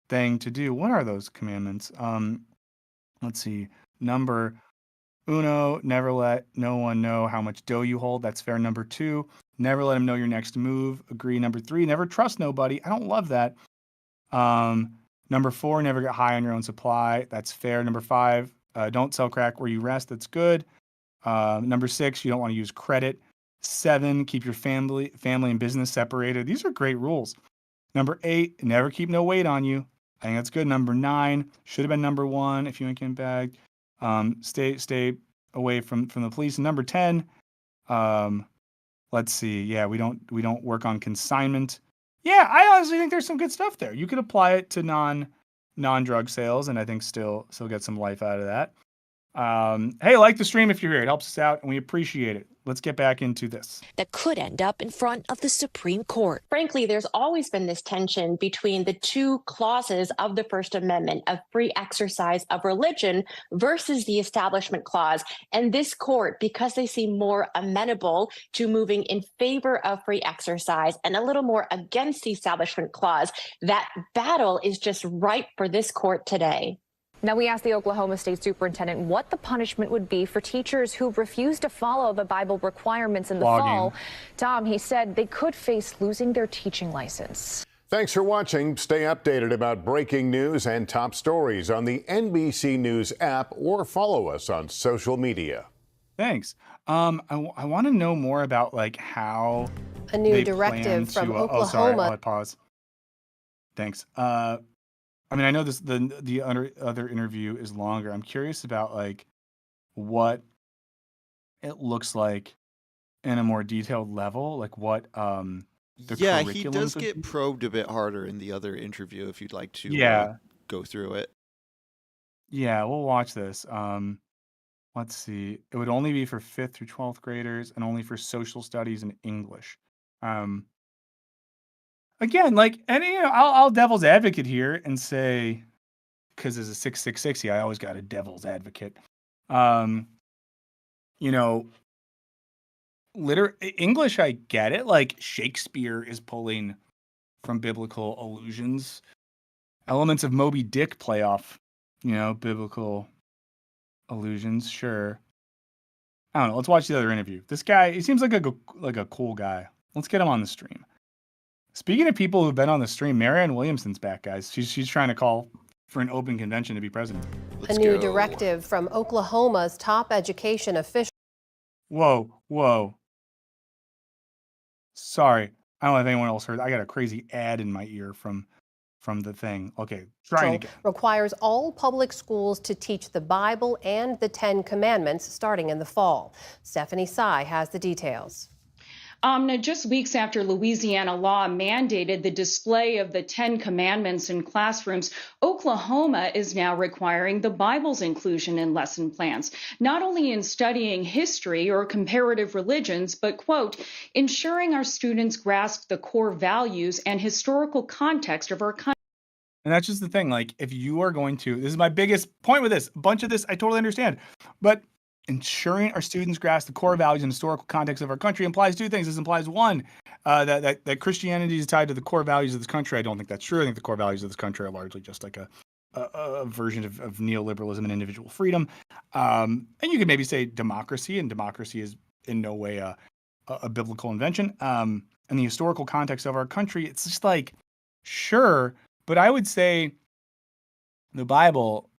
thing to do. What are those commandments? Let's see. Number uno, never let no one know how much dough you hold. That's fair. Number 2, never let him know your next move. Agree. Number 3, never trust nobody. I don't love that. Number 4, never get high on your own supply. That's fair. Number 5, don't sell crack where you rest. That's good. Number 6, you don't want to use credit. 7, keep your family and business separated. These are great rules. Number 8, never keep no weight on you. I think that's good. Number 9, should have been number 1 if you ain't getting bagged. Stay away from the police. And number 10, let's see. Yeah, we don't work on consignment. Yeah, I honestly think there's some good stuff there. You could apply it to non-drug sales, and I think still get some life out of that. Hey, like the stream if you're here. It helps us out, and we appreciate it. Let's get back into this. That could end up in front of the Supreme Court. Frankly, there's always been this tension between the two clauses of the First Amendment of free exercise of religion versus the Establishment Clause. And this court, because they seem more amenable to moving in favor of free exercise and a little more against the Establishment Clause, that battle is just ripe for this court today. Now, we asked the Oklahoma State Superintendent what the punishment would be for teachers who refuse to follow the Bible requirements in the fall. Tom, he said they could face losing their teaching license. Thanks for watching. Stay updated about breaking news and top stories on the NBC News app or follow us on social media. Thanks. I want to know more about how a new directive from Oklahoma. Oh, sorry. I'll pause. Thanks. I know the other interview is longer. I'm curious about what it looks like in a more detailed level, what he does get probed a bit harder in the other interview if you'd like to go through it. Yeah, we'll watch this. Let's see. It would only be for 5th through 12th graders and only for social studies and English. Again, I'll devil's advocate here and say, because as a 666, I always got a devil's advocate. English, I get it. Shakespeare is pulling from biblical allusions. Elements of Moby Dick play off, biblical allusions, sure. I don't know. Let's watch the other interview. This guy, he seems like a cool guy. Let's get him on the stream. Speaking of people who've been on the stream, Marianne Williamson's back, guys. She's trying to call for an open convention to be president. A new directive from Oklahoma's top education official. Whoa. Sorry. I don't know if anyone else heard. I got a crazy ad in my ear from the thing. Okay, trying again. Requires all public schools to teach the Bible and the 10 Commandments starting in the fall. Stephanie Sy has the details. Now, just weeks after Louisiana law mandated the display of the 10 Commandments in classrooms, Oklahoma is now requiring the Bible's inclusion in lesson plans, not only in studying history or comparative religions, but, quote, ensuring our students grasp the core values and historical context of our country. And that's just the thing. Like, if you are going to, this is my biggest point with this, a bunch of this, I totally understand. But ensuring our students grasp the core values and historical context of our country implies two things. This implies, one, that Christianity is tied to the core values of this country. I don't think that's true. I think the core values of this country are largely just like a version of neoliberalism and individual freedom. And you could maybe say democracy, and democracy is in no way a biblical invention. And the historical context of our country, it's just like, sure, but I would say the Bible,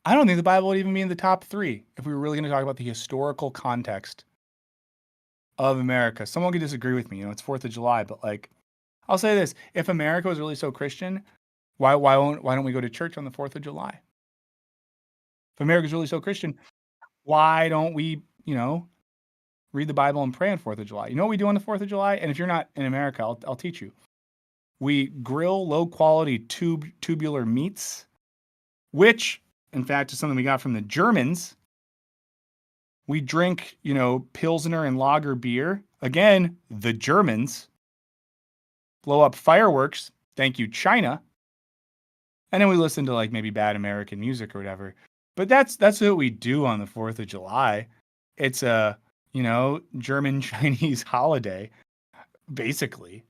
I don't think the Bible would even be in the top 3 if we were really going to talk about the historical context of America. Someone could disagree with me. It's 4th of July, but like, I'll say this: if America was really so Christian, why don't we go to church on the 4th of July? If America's really so Christian, why don't we, read the Bible and pray on 4th of July? You know what we do on the 4th of July? And if you're not in America, I'll teach you. We grill low quality tubular meats, which in fact is something we got from the Germans. We drink, Pilsner and lager beer. Again, the Germans. Blow up fireworks. Thank you, China. And then we listen to like maybe bad American music or whatever. But that's what we do on the 4th of July. It's a, German Chinese holiday, basically.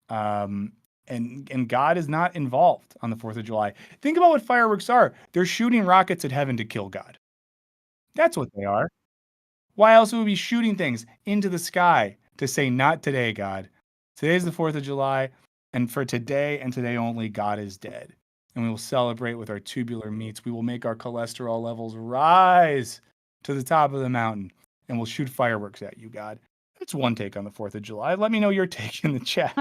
And God is not involved on the 4th of July. Think about what fireworks are. They're shooting rockets at heaven to kill God. That's what they are. Why else would we be shooting things into the sky to say, not today, God? Today's the 4th of July, and for today and today only, God is dead. And we will celebrate with our tubular meats. We will make our cholesterol levels rise to the top of the mountain, and we'll shoot fireworks at you, God. That's one take on the 4th of July. Let me know your take in the chat.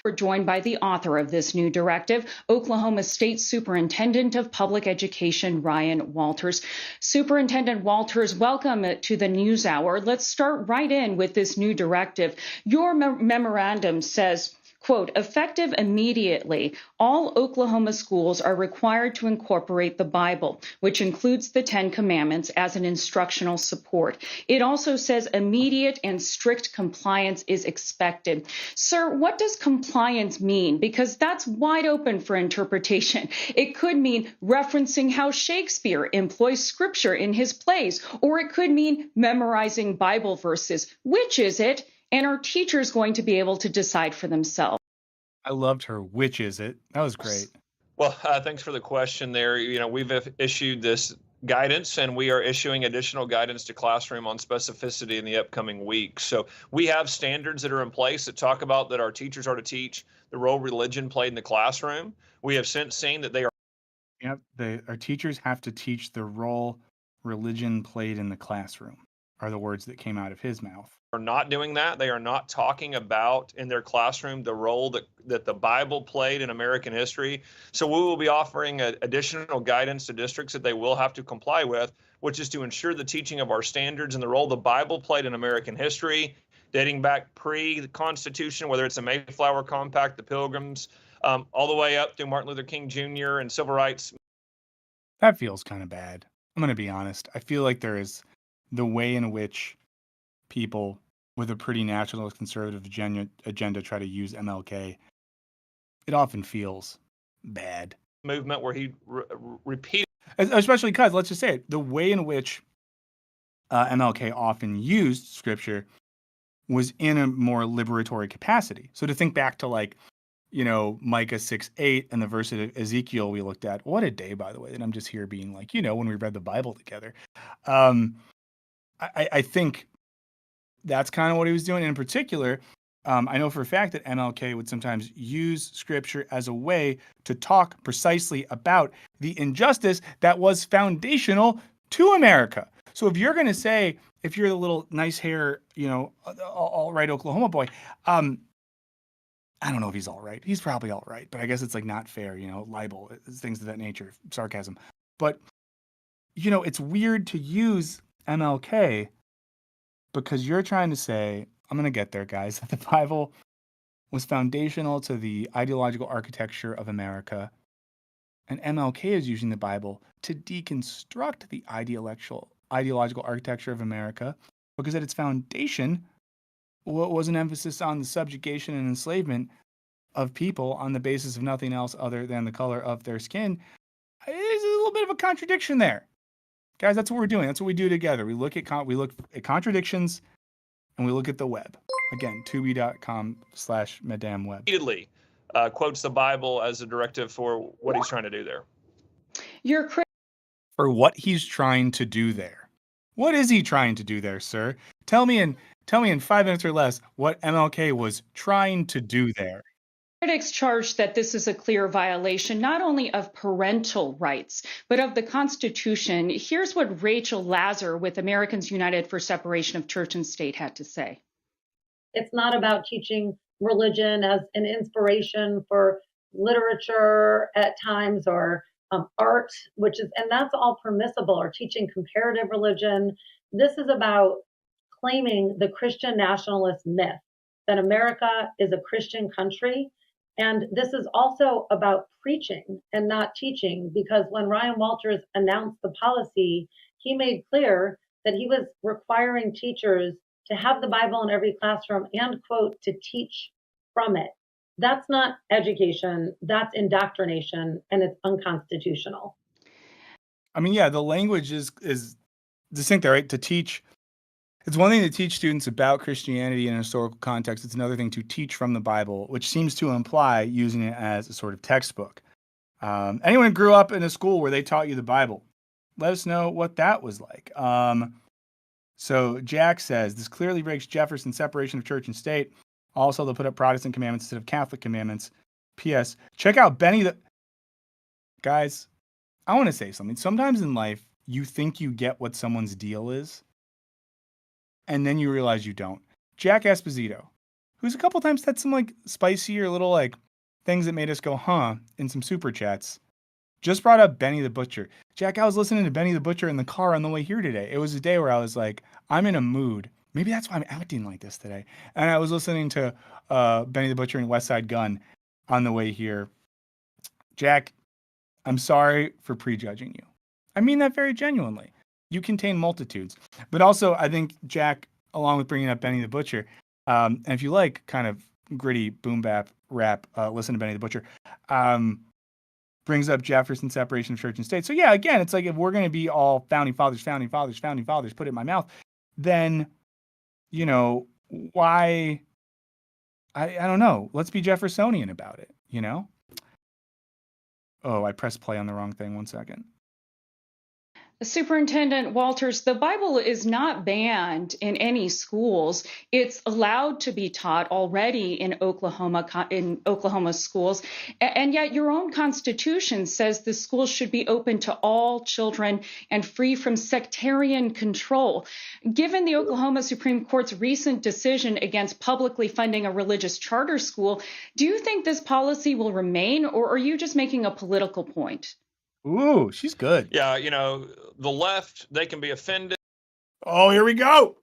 We're joined by the author of this new directive, Oklahoma State Superintendent of Public Education, Ryan Walters. Superintendent Walters, welcome to the News Hour. Let's start right in with this new directive. Your memorandum says, quote, effective immediately, all Oklahoma schools are required to incorporate the Bible, which includes the 10 Commandments, as an instructional support. It also says immediate and strict compliance is expected. Sir, what does compliance mean? Because that's wide open for interpretation. It could mean referencing how Shakespeare employs scripture in his plays, or it could mean memorizing Bible verses. Which is it? And are teachers going to be able to decide for themselves? I loved her. Which is it? That was great. Well, thanks for the question there. We've issued this guidance, and we are issuing additional guidance to classroom on specificity in the upcoming weeks. So we have standards that are in place that talk about that our teachers are to teach the role religion played in the classroom. We have since seen that they are. Yep, our teachers have to teach the role religion played in the classroom, are the words that came out of his mouth. Are not doing that. They are not talking about in their classroom the role that the Bible played in American history. So we will be offering additional guidance to districts that they will have to comply with, which is to ensure the teaching of our standards and the role the Bible played in American history, dating back pre the Constitution, whether it's the Mayflower Compact, the Pilgrims, all the way up through Martin Luther King Jr. and civil rights. That feels kind of bad. I'm going to be honest. I feel like there is the way in which people with a pretty nationalist conservative agenda try to use MLK. It often feels bad. Movement where he repeated. Especially because, let's just say it, the way in which MLK often used scripture was in a more liberatory capacity. So to think back to Micah 6:8 and the verse of Ezekiel we looked at, what a day, by the way, that I'm just here being like, when we read the Bible together. I think that's kind of what he was doing. In particular, I know for a fact that MLK would sometimes use scripture as a way to talk precisely about the injustice that was foundational to America. So if you're going to say, if you're the little nice hair, all right Oklahoma boy, I don't know if he's all right. He's probably all right, but I guess it's like not fair, libel, things of that nature, sarcasm. But, it's weird to use MLK because you're trying to say, I'm going to get there, guys, that the Bible was foundational to the ideological architecture of America. And MLK is using the Bible to deconstruct the ideological architecture of America because at its foundation was an emphasis on the subjugation and enslavement of people on the basis of nothing else other than the color of their skin. There's a little bit of a contradiction there. Guys, that's what we're doing. That's what we do together. We look at contradictions and we look at the web. Again, tubi.com/madamweb. Repeatedly quotes the Bible as a directive for what he's trying to do there. For what he's trying to do there. What is he trying to do there, sir? Tell me in 5 minutes or less what MLK was trying to do there. Critics charge that this is a clear violation not only of parental rights, but of the Constitution. Here's what Rachel Lazar with Americans United for Separation of Church and State had to say. It's not about teaching religion as an inspiration for literature at times or art, and that's all permissible, or teaching comparative religion. This is about claiming the Christian nationalist myth that America is a Christian country. And this is also about preaching and not teaching, because when Ryan Walters announced the policy, he made clear that he was requiring teachers to have the Bible in every classroom and, quote, to teach from it. That's not education, that's indoctrination, and it's unconstitutional. I mean, yeah, the language is distinct there, right? To teach. It's one thing to teach students about Christianity in a historical context. It's another thing to teach from the Bible, which seems to imply using it as a sort of textbook. Anyone who grew up in a school where they taught you the Bible, let us know what that was like. So Jack says, this clearly breaks Jefferson's separation of church and state. Also, they'll put up Protestant commandments instead of Catholic commandments. P.S. Check out Benny the... Guys, I want to say something. Sometimes in life, you think you get what someone's deal is, and then you realize you don't. Jack Esposito, who's a couple times had some like spicy or little like things that made us go, huh, in some super chats, just brought up Benny the Butcher. Jack, I was listening to Benny the Butcher in the car on the way here today. It was a day where I was like, I'm in a mood. Maybe that's why I'm acting like this today. And I was listening to Benny the Butcher and West Side Gun on the way here. Jack, I'm sorry for prejudging you. I mean that very genuinely. You contain multitudes. But also, I think Jack, along with bringing up Benny the Butcher, and if you like kind of gritty boom bap rap, listen to Benny the Butcher, brings up Jefferson's separation of church and state. So yeah, again, it's like if we're going to be all founding fathers, put it in my mouth, then, why, I don't know. Let's be Jeffersonian about it, Oh, I pressed play on the wrong thing. 1 second. Superintendent Walters, the Bible is not banned in any schools. It's allowed to be taught already in Oklahoma schools. And yet your own Constitution says the schools should be open to all children and free from sectarian control. Given the Oklahoma Supreme Court's recent decision against publicly funding a religious charter school, do you think this policy will remain, or are you just making a political point? Ooh, she's good. Yeah, the left, they can be offended. Oh, here we go.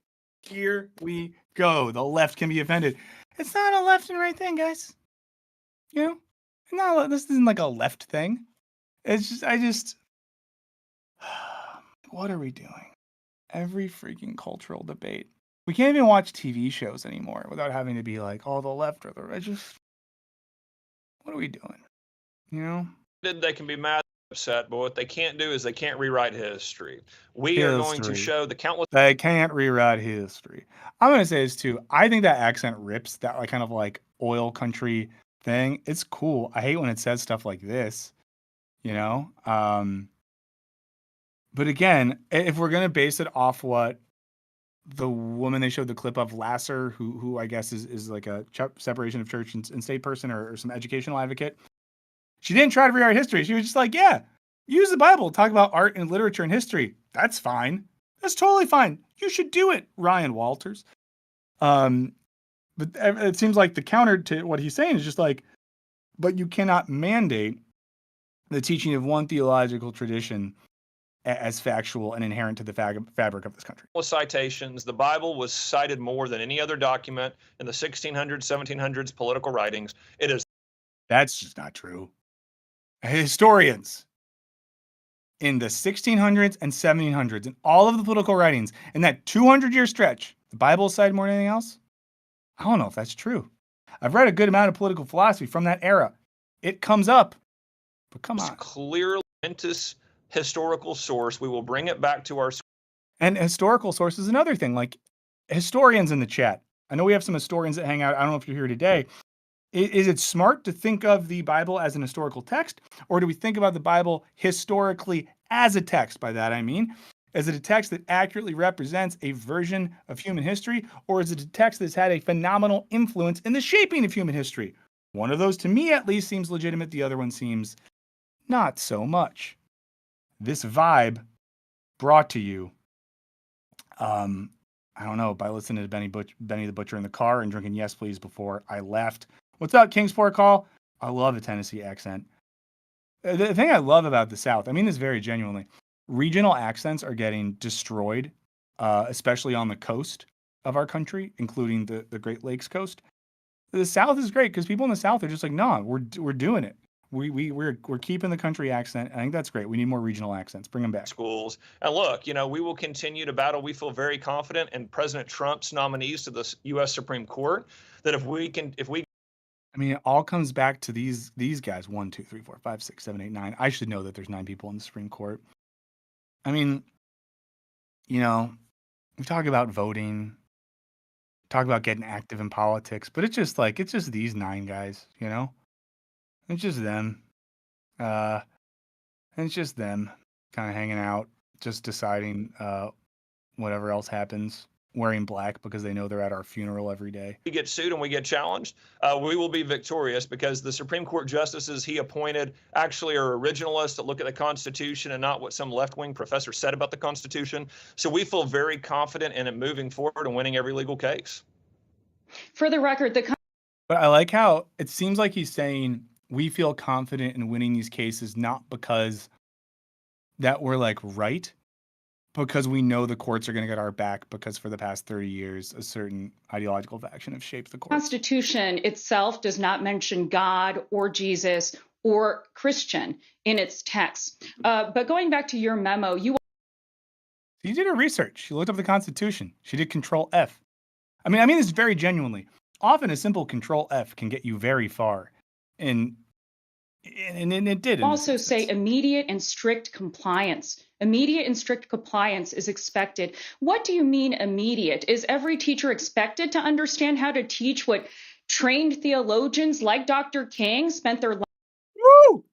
Here we go. The left can be offended. It's not a left and right thing, guys. This isn't like a left thing. It's just, what are we doing? Every freaking cultural debate. We can't even watch TV shows anymore without having to be like, oh, the left or the right. What are we doing? They can be mad, upset, but what they can't do is they can't rewrite history. We are going to show the countless... They can't rewrite history. I'm going to say this too. I think that accent rips, that like kind of like oil country thing. It's cool. I hate when it says stuff like this, But again, if we're going to base it off what the woman they showed the clip of, Lasser, who I guess is like a separation of church and state person or some educational advocate. She didn't try to rewrite history. She was just like, yeah, use the Bible, talk about art and literature and history. That's fine. That's totally fine. You should do it, Ryan Walters. But it seems like the counter to what he's saying is just like, but you cannot mandate the teaching of one theological tradition as factual and inherent to the fabric of this country. Citations. The Bible was cited more than any other document in the 1600s, 1700s political writings. It is. That's just not true. Historians in the 1600s and 1700s and all of the political writings in that 200-year stretch, the Bible is cited more than anything else. I don't know if that's true. I've read a good amount of political philosophy from that era. It comes up, but come on. Clearly, momentous historical source. We will bring it back to our. And historical source is another thing. Like historians in the chat. I know we have some historians that hang out. I don't know if you're here today. Is it smart to think of the Bible as an historical text, or do we think about the Bible historically as a text? By that I mean, is it a text that accurately represents a version of human history, or is it a text that's had a phenomenal influence in the shaping of human history? One of those, to me at least, seems legitimate. The other one seems not so much. This vibe brought to you, I don't know, by listening to Benny the Butcher in the car and drinking Yes Please before I left. What's up, Kingsport Call? I love a Tennessee accent. The thing I love about the South, I mean this very genuinely, regional accents are getting destroyed, especially on the coast of our country, including the Great Lakes coast. The South is great because people in the South are just like, nah, we're doing it. We're keeping the country accent. I think that's great. We need more regional accents. Bring them back. Schools. And look, we will continue to battle. We feel very confident in President Trump's nominees to the U.S. Supreme Court that if we I mean, it all comes back to these guys. 1, 2, 3, 4, 5, 6, 7, 8, 9. I should know that there's 9 people in the Supreme Court. I mean, we talk about voting, talk about getting active in politics, but it's just these 9 guys, It's just them. And it's just them kind of hanging out, just deciding whatever else happens, wearing black because they know they're at our funeral every day. We get sued and we get challenged, we will be victorious because the Supreme Court justices he appointed actually are originalists that look at the Constitution and not what some left-wing professor said about the Constitution. So we feel very confident in it moving forward and winning every legal case. For the record, But I like how it seems like he's saying we feel confident in winning these cases, not because that we're like right, because we know the courts are going to get our back because for the past 30 years, a certain ideological faction have shaped the courts. Constitution itself does not mention God or Jesus or Christian in its text. But going back to your memo, you did her research. She looked up the Constitution. She did Control F. I mean this very genuinely. Often a simple Control F can get you very far. And it did. Also say immediate and strict compliance. Immediate and strict compliance is expected. What do you mean immediate? Is every teacher expected to understand how to teach what trained theologians like Dr. King spent their life? Woo!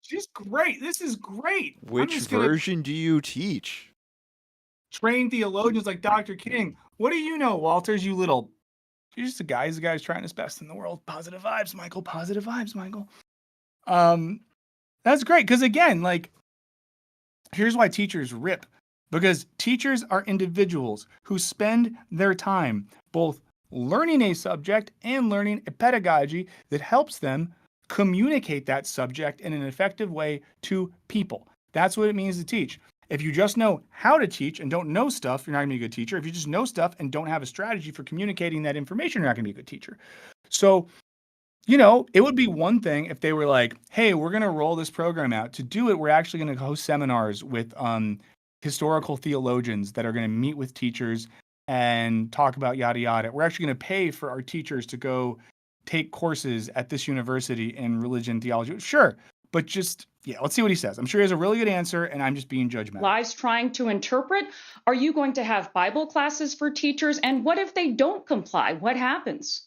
She's great. This is great. Which version do you teach? Trained theologians like Dr. King. What do you know, Walters? You're just a guy. He's a guy who's trying his best in the world. Positive vibes, Michael. Positive vibes, Michael. That's great. Because again, here's why teachers rip. Because teachers are individuals who spend their time both learning a subject and learning a pedagogy that helps them communicate that subject in an effective way to people. That's what it means to teach. If you just know how to teach and don't know stuff, you're not going to be a good teacher. If you just know stuff and don't have a strategy for communicating that information, you're not going to be a good teacher. So, it would be one thing if they were like, hey, we're going to roll this program out. To do it, we're actually going to host seminars with historical theologians that are going to meet with teachers and talk about yada, yada. We're actually going to pay for our teachers to go take courses at this university in religion theology. Sure. But let's see what he says. I'm sure he has a really good answer, and I'm just being judgmental. Lives trying to interpret? Are you going to have Bible classes for teachers? And what if they don't comply? What happens?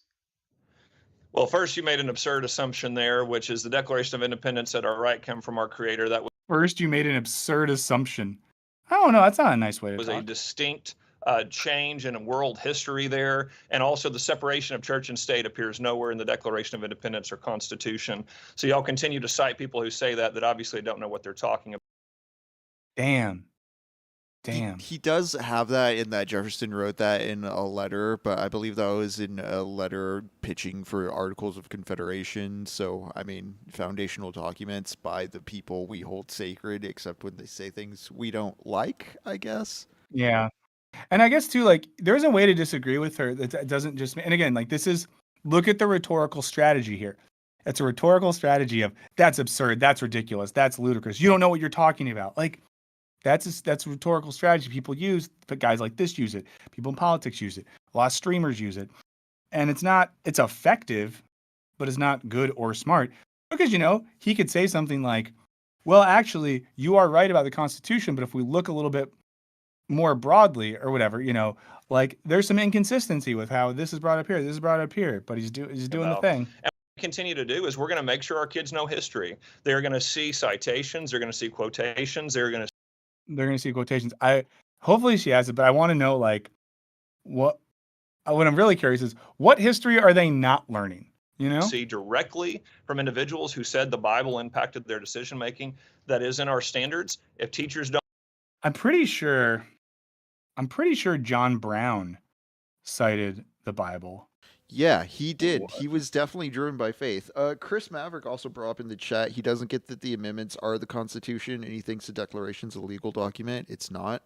Well, first, you made an absurd assumption there, which is the Declaration of Independence that our right come from our Creator. First, you made an absurd assumption. I don't know. That's not a nice way to talk. A distinct change in world history there. And also the separation of church and state appears nowhere in the Declaration of Independence or Constitution. So y'all continue to cite people who say that obviously don't know what they're talking about. Damn. He does have that in that Jefferson wrote that in a letter, but I believe that was in a letter pitching for Articles of Confederation. So, I mean, foundational documents by the people we hold sacred, except when they say things we don't like, I guess. Yeah. And I guess too, like, there's a way to disagree with her that doesn't just, and again, like, look at the rhetorical strategy here. It's a rhetorical strategy of, that's absurd, that's ridiculous, that's ludicrous, you don't know what you're talking about. Like, that's a rhetorical strategy people use, but guys like this use it. People in politics use it. A lot of streamers use it. And it's effective, but it's not good or smart. Because, he could say something like, well, actually, you are right about the Constitution, but if we look a little bit more broadly or whatever, like there's some inconsistency with how this is brought up here, this is brought up here, but he's doing the thing. And what we continue to do is we're going to make sure our kids know history. They're going to see citations, they're going to see quotations, they're going to see quotations. Hopefully she has it, but I want to know, like, what I'm really curious is, what history are they not learning? See directly from individuals who said the Bible impacted their decision making. That is in our standards. If teachers don't, I'm pretty sure John Brown cited the Bible. Yeah, he did. He was definitely driven by faith. Chris Maverick also brought up in the chat, he doesn't get that the amendments are the Constitution, and he thinks the Declaration's a legal document. It's not.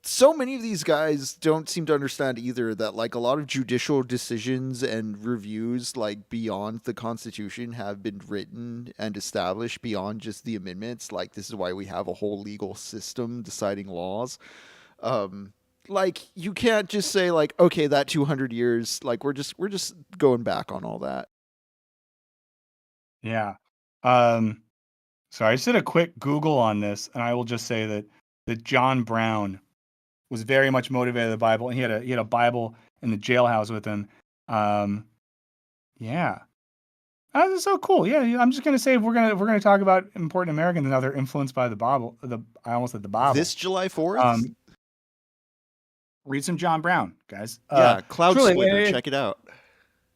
So many of these guys don't seem to understand either that, like, a lot of judicial decisions and reviews, like, beyond the Constitution have been written and established beyond just the amendments. Like, this is why we have a whole legal system deciding laws. Like, you can't just say, like, okay, that 200 years, like, we're just going back on all that. Yeah. So I just did a quick Google on this, and I will just say that John Brown was very much motivated by the Bible, and he had a Bible in the jailhouse with him. Yeah. That is so cool. Yeah, I'm just gonna say, if we're gonna talk about important Americans and how they're influenced by the Bible, I almost said the Bible. This July 4th? Read some John Brown, guys. Yeah, Cloud truly, Splitter, check it out.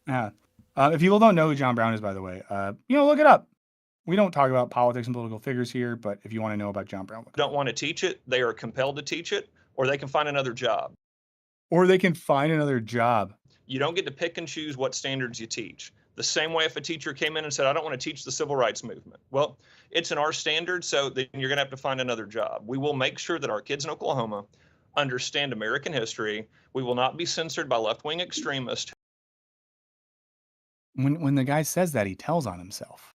Yeah. If people don't know who John Brown is, by the way, look it up. We don't talk about politics and political figures here, but if you want to know about John Brown, don't want to teach it, they are compelled to teach it, or they can find another job. You don't get to pick and choose what standards you teach. The same way if a teacher came in and said, I don't want to teach the civil rights movement. Well, it's in our standards, so then you're going to have to find another job. We will make sure that our kids in Oklahoma understand American history. We will not be censored by left-wing extremists. When the guy says that, he tells on himself.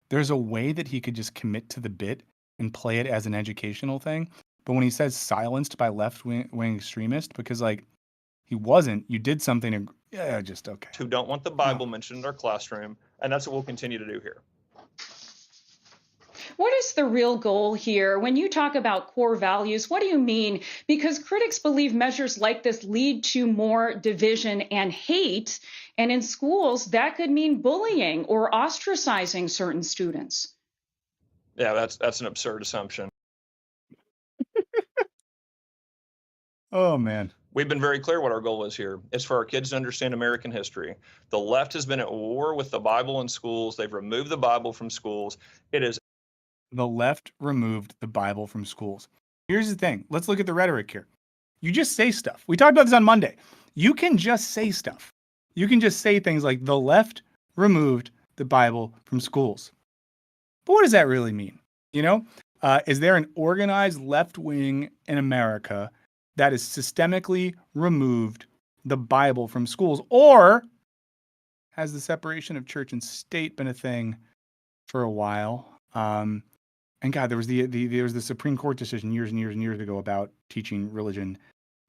There's a way that he could just commit to the bit and play it as an educational thing. But when he says silenced by left-wing extremists, because, like, he wasn't, you did something, just okay. Who don't want the Bible mentioned in our classroom, and that's what we'll continue to do here. What is the real goal here? When you talk about core values, what do you mean? Because critics believe measures like this lead to more division and hate. And in schools, that could mean bullying or ostracizing certain students. Yeah, that's an absurd assumption. Oh, man. We've been very clear what our goal is here. It's for our kids to understand American history. The left has been at war with the Bible in schools. They've removed the Bible from schools. The left removed the Bible from schools. Here's the thing. Let's look at the rhetoric here. You just say stuff. We talked about this on Monday. You can just say stuff. You can just say things like, the left removed the Bible from schools. But what does that really mean? Is there an organized left wing in America that has systemically removed the Bible from schools? Or has the separation of church and state been a thing for a while? And God, there was the Supreme Court decision years and years and years ago about teaching religion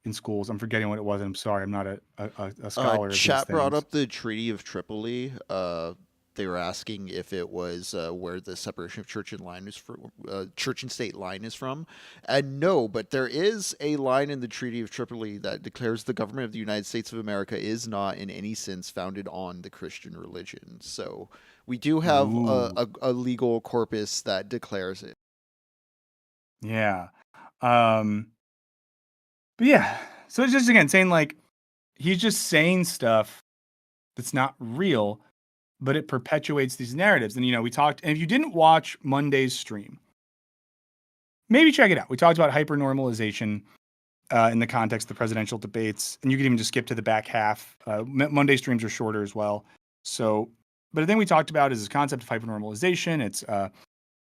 in schools. I'm forgetting what it was. I'm sorry. I'm not a scholar. Chat brought up the Treaty of Tripoli. They were asking if it was where the separation of church and state line is from, and no, but there is a line in the Treaty of Tripoli that declares the government of the United States of America is not in any sense founded on the Christian religion. So we do have a legal corpus that declares it. Yeah. But yeah, so it's just, again, saying, like, he's just saying stuff that's not real, but it perpetuates these narratives. And, we talked, and if you didn't watch Monday's stream, maybe check it out. We talked about hypernormalization in the context of the presidential debates, and you can even just skip to the back half. Monday streams are shorter as well. So, but the thing we talked about is this concept of hypernormalization. It's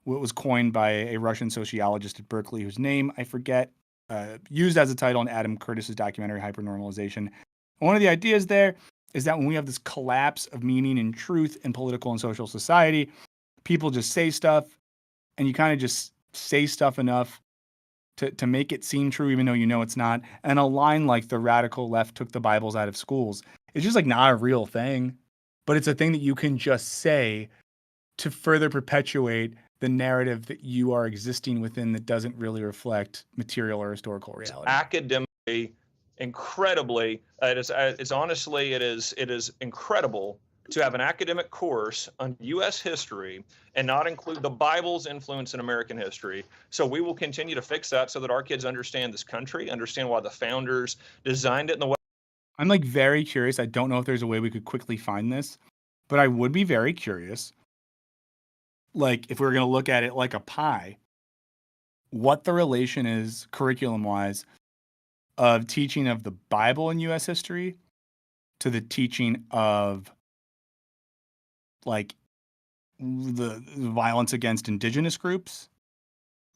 what was coined by a Russian sociologist at Berkeley, whose name I forget, used as a title in Adam Curtis's documentary Hypernormalization. And one of the ideas there is that when we have this collapse of meaning and truth in political and social society, people just say stuff, and you kind of just say stuff enough to make it seem true, even though you know it's not. And a line like the radical left took the Bibles out of schools, it's just like not a real thing, but it's a thing that you can just say to further perpetuate the narrative that you are existing within that doesn't really reflect material or historical reality. Academically, incredibly, it is incredible to have an academic course on U.S. history and not include the Bible's influence in American history. So we will continue to fix that so that our kids understand this country, understand why the founders designed it in the way. I'm like very curious. I don't know if there's a way we could quickly find this, but I would be very curious. Like, if we were going to look at it like a pie, what the relation is curriculum-wise of teaching of the Bible in U.S. history to the teaching of, like, the violence against indigenous groups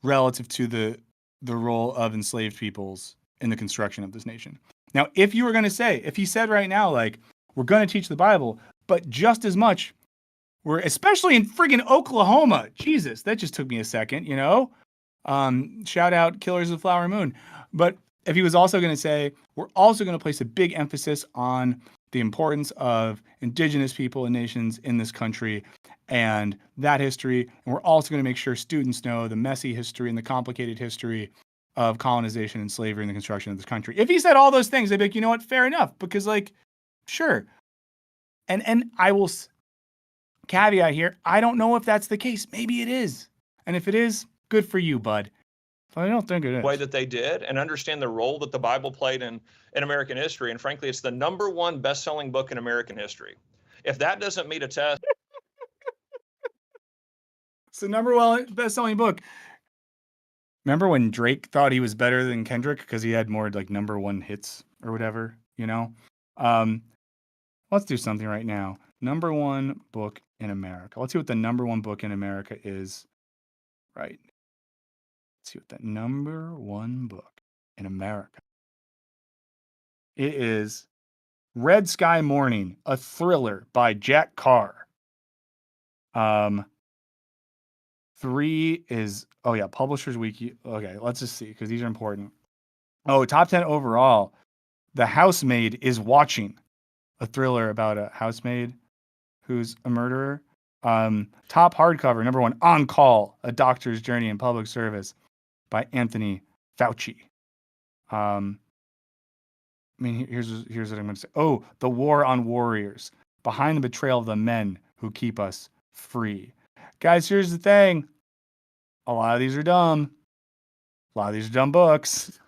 relative to the role of enslaved peoples in the construction of this nation. Now, if you were going to say, if he said right now, like, we're going to teach the Bible, but just as much, we're, especially in friggin' Oklahoma, Jesus, that just took me a second, shout out Killers of the Flower Moon. But if he was also going to say, we're also going to place a big emphasis on the importance of indigenous people and nations in this country and that history, and we're also going to make sure students know the messy history and the complicated history of colonization and slavery in the construction of this country. If he said all those things, I'd be like, you know what, fair enough, because, like, sure. And I will caveat here, I don't know if that's the case. Maybe it is. And if it is, good for you, bud. But I don't think it is. Way that they did, and understand the role that the Bible played in American history. And frankly, it's the #1 best-selling book in American history. If that doesn't meet a test. It's the #1 best-selling book. Remember when Drake thought he was better than Kendrick because he had more, like, #1 hits or whatever, Let's do something right now. #1 book in America. Let's see what the #1 book in America is. Right. Let's see what the #1 book in America. It is Red Sky Morning, a thriller by Jack Carr. 3 is, Publishers Weekly. Okay, let's just see, because these are important. Top 10 overall. The Housemaid is Watching, a thriller about a housemaid who's a murderer. Top hardcover, #1, On Call, A Doctor's Journey in Public Service by Anthony Fauci. Here's what I'm going to say. The War on Warriors, Behind the Betrayal of the Men Who Keep Us Free. Guys, here's the thing. A lot of these are dumb. A lot of these are dumb books.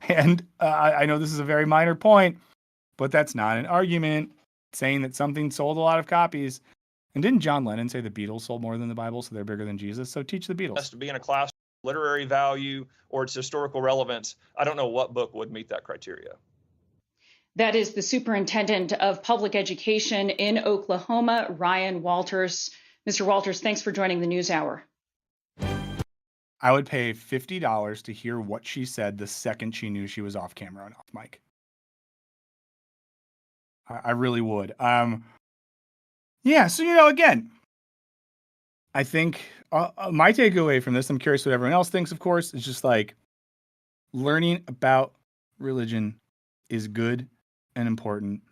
And I know this is a very minor point, but that's not an argument saying that something sold a lot of copies. And didn't John Lennon say the Beatles sold more than the Bible, so they're bigger than Jesus? So teach the Beatles. Has to be in a class, literary value, or its historical relevance. I don't know what book would meet that criteria. That is the superintendent of public education in Oklahoma, Ryan Walters. Mr. Walters, thanks for joining the NewsHour. I would pay $50 to hear what she said the second she knew she was off camera and off mic. I really would. So, again, I think my takeaway from this, I'm curious what everyone else thinks, of course, is just like learning about religion is good and important.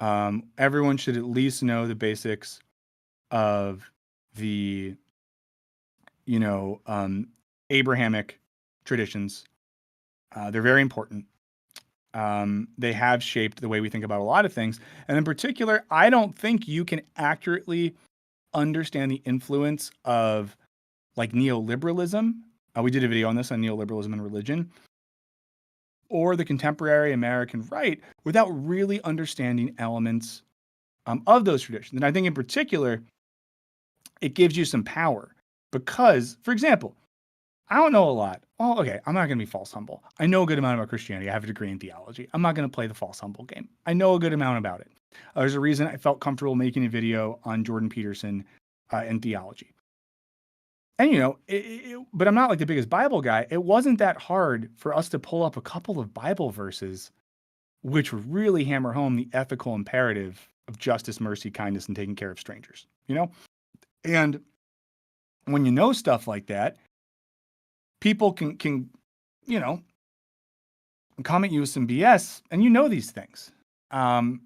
Everyone should at least know the basics of the, Abrahamic traditions. They're very important. They have shaped the way we think about a lot of things. And in particular, I don't think you can accurately understand the influence of, like, neoliberalism. We did a video on this, on neoliberalism and religion. or the contemporary American right without really understanding elements of those traditions. And I think in particular, it gives you some power because, for example, I don't know a lot. Well, okay, I'm not going to be false humble. I know a good amount about Christianity. I have a degree in theology. I'm not going to play the false humble game. I know a good amount about it. There's a reason I felt comfortable making a video on Jordan Peterson and theology. And, you know, but I'm not like the biggest Bible guy. It wasn't that hard for us to pull up a couple of Bible verses which really hammer home the ethical imperative of justice, mercy, kindness, and taking care of strangers, you know? And when you know stuff like that, people can you know, come at you with some BS, and you know these things. And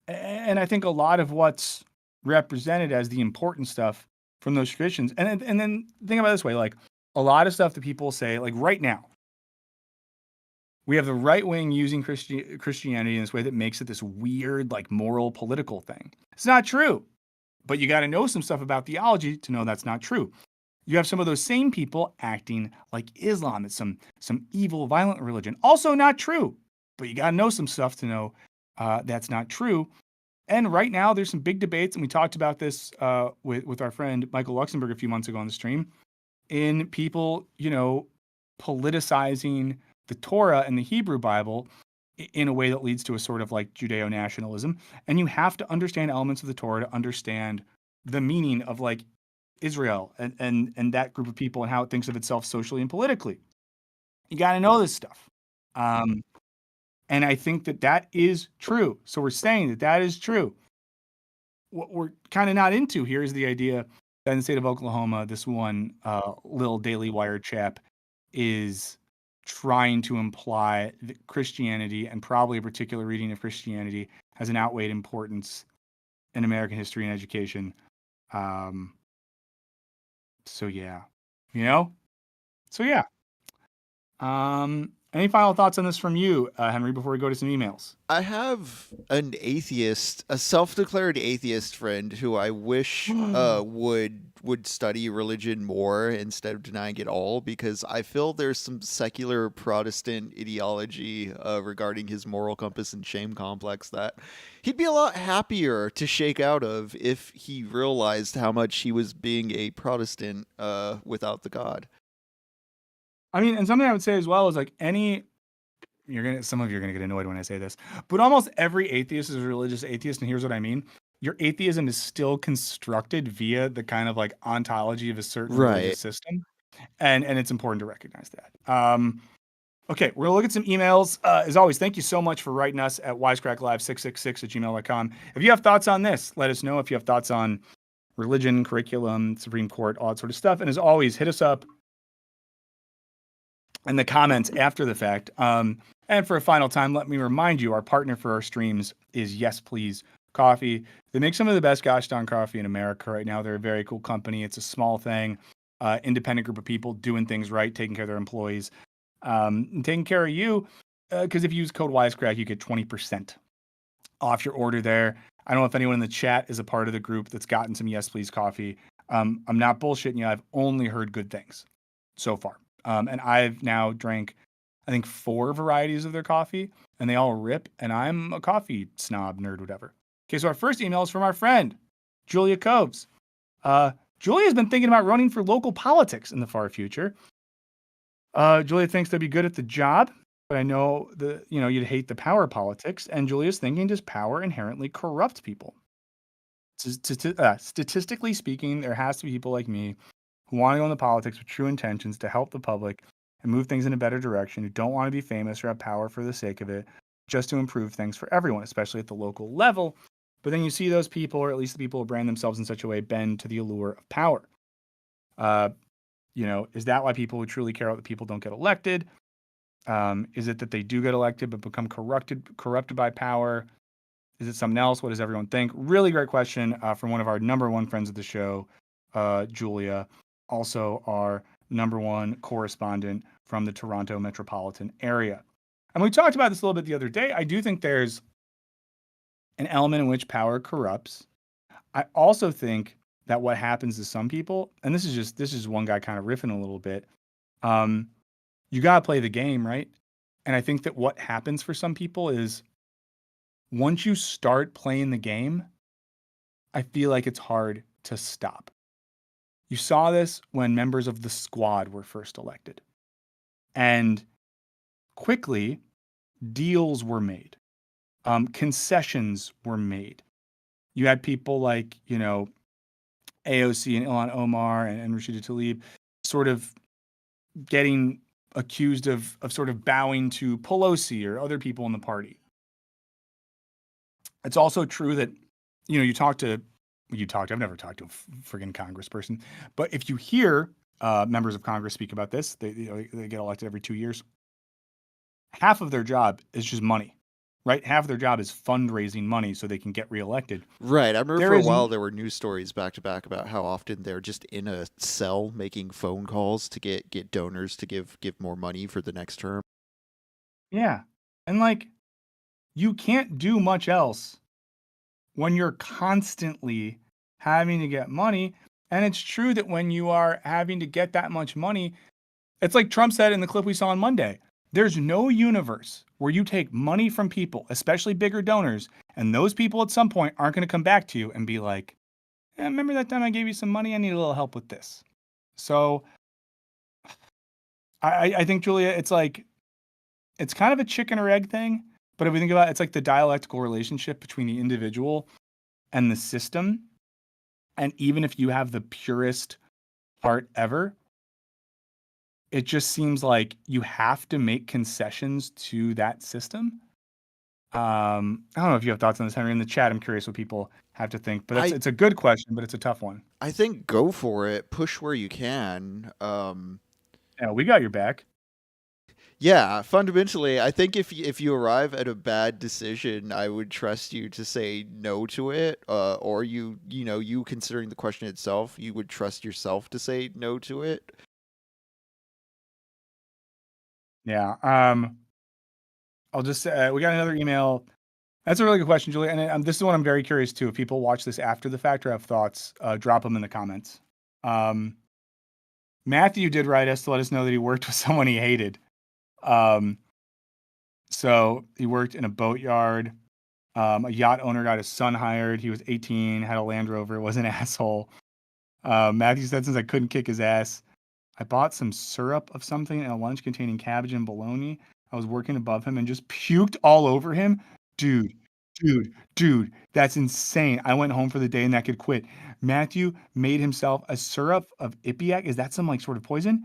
I think a lot of what's represented as the important stuff from those traditions, and then think about it this way, like a lot of stuff that people say, like right now, we have the right wing using Christianity in this way that makes it this weird, like moral, political thing. It's not true, but you got to know some stuff about theology to know that's not true. You have some of those same people acting like Islam is some evil, violent religion. Also not true, but you got to know some stuff to know that's not true. And right now, there's some big debates, and we talked about this with our friend Michael Luxembourg a few months ago on the stream, in people, you know, politicizing the Torah and the Hebrew Bible in a way that leads to a sort of like Judeo-nationalism. And you have to understand elements of the Torah to understand the meaning of like Israel and that group of people and how it thinks of itself socially and politically. You got to know this stuff. And I think that is true. So we're saying that is true. What we're kind of not into here is the idea that in the state of Oklahoma, this one little Daily Wire chap is trying to imply that Christianity, and probably a particular reading of Christianity, has an outweighed importance in American history and education. So yeah, you know? So yeah. Any final thoughts on this from you, Henry, before we go to some emails? I have an atheist, a self-declared atheist friend who I wish would study religion more instead of denying it all, because I feel there's some secular Protestant ideology regarding his moral compass and shame complex that he'd be a lot happier to shake out of if he realized how much he was being a Protestant without the God. I mean, and something I would say as well is like some of you are gonna get annoyed when I say this, but almost every atheist is a religious atheist, and here's what I mean. Your atheism is still constructed via the kind of like ontology of a certain religious system. And it's important to recognize that. Okay, we're gonna look at some emails. As always, thank you so much for writing us at wisecracklive666@gmail.com. If you have thoughts on this, let us know. If you have thoughts on religion, curriculum, Supreme Court, all that sort of stuff. And as always, hit us up in the comments after the fact. And for a final time, let me remind you, our partner for our streams is Yes Please Coffee. They make some of the best gosh darn coffee in America right now. They're a very cool company. It's a small thing, independent group of people doing things right, taking care of their employees, and taking care of you. Because if you use code Wisecrack, you get 20% off your order there. I don't know if anyone in the chat is a part of the group that's gotten some Yes Please coffee. I'm not bullshitting you. I've only heard good things so far. And I've now drank, I think, 4 varieties of their coffee, and they all rip, and I'm a coffee snob, nerd, whatever. Okay, so our first email is from our friend, Julia Coves. Julia's been thinking about running for local politics in the far future. Julia thinks they'd be good at the job, but I know you'd hate the power politics, and Julia's thinking, does power inherently corrupt people? Statistically speaking, there has to be people like me who want to go into politics with true intentions to help the public and move things in a better direction, who don't want to be famous or have power for the sake of it, just to improve things for everyone, especially at the local level. But then you see those people, or at least the people who brand themselves in such a way, bend to the allure of power. Is that why people who truly care about the people don't get elected? Is it that they do get elected but become corrupted by power? Is it something else? What does everyone think? Really great question from one of our number one friends of the show, Julia. Also our number one correspondent from the Toronto metropolitan area. And we talked about this a little bit the other day. I do think there's an element in which power corrupts. I also think that what happens to some people, and this is one guy kind of riffing a little bit, you got to play the game, right? And I think that what happens for some people is once you start playing the game, I feel like it's hard to stop. You saw this when members of the squad were first elected. And quickly, deals were made. Concessions were made. You had people like, AOC and Ilhan Omar and Rashida Tlaib sort of getting accused of sort of bowing to Pelosi or other people in the party. It's also true that, I've never talked to a friggin' congressperson, but if you hear members of Congress speak about this, they get elected every 2 years. Half of their job is just money, right? Half of their job is fundraising money so they can get reelected. Right. I remember for a while there were news stories back to back about how often they're just in a cell making phone calls to get donors to give more money for the next term. Yeah. And you can't do much else when you're constantly having to get money. And it's true that when you are having to get that much money, it's like Trump said in the clip we saw on Monday. There's no universe where you take money from people, especially bigger donors, and those people at some point aren't going to come back to you and be like, remember that time I gave you some money? I need a little help with this. So I think, Julia, it's kind of a chicken or egg thing. But if we think about it, it's like the dialectical relationship between the individual and the system. And even if you have the purest heart ever, it just seems like you have to make concessions to that system. I don't know if you have thoughts on this, Henry. In the chat, I'm curious what people have to think. But it's a good question, but it's a tough one. I think go for it. Push where you can. Yeah, we got your back. Yeah, fundamentally, I think if you arrive at a bad decision, I would trust you to say no to it, or you considering the question itself, you would trust yourself to say no to it. Yeah. I'll just say we got another email. That's a really good question, Julia. And this is one I'm very curious too. If people watch this after the fact or have thoughts, drop them in the comments. Matthew did write us to let us know that he worked with someone he hated. So he worked in a boatyard. A yacht owner got his son hired. He was 18, had a Land Rover, was an asshole. Matthew said, since I couldn't kick his ass, I bought some syrup of something in a lunch containing cabbage and bologna. I was working above him and just puked all over him. Dude, that's insane. I went home for the day and that kid quit. Matthew made himself a syrup of Ipiac. Is that some sort of poison?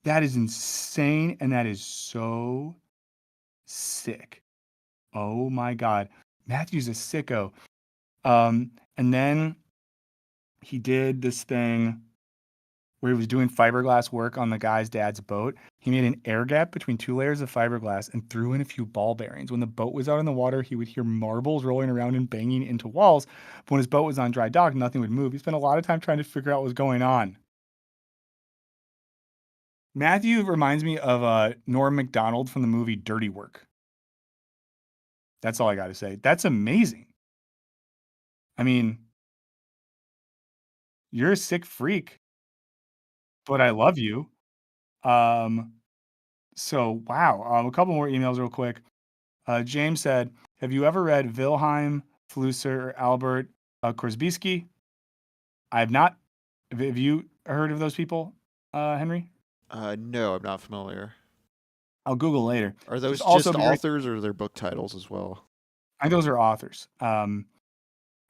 That is insane, and that is so sick. Oh my God. Matthew's a sicko. And then he did this thing where he was doing fiberglass work on the guy's dad's boat. He made an air gap between 2 layers of fiberglass and threw in a few ball bearings. When the boat was out in the water, he would hear marbles rolling around and banging into walls. But when his boat was on dry dock, nothing would move. He spent a lot of time trying to figure out what was going on. Matthew reminds me of Norm Macdonald from the movie Dirty Work. That's all I got to say. That's amazing. I mean, you're a sick freak, but I love you. So, wow. A couple more emails real quick. James said, have you ever read Wilhelm Flusser or Albert Korzybski? I have not. Have you heard of those people, Henry? No, I'm not familiar. I'll Google later. Are those just also authors or are there book titles as well? I think those are authors. And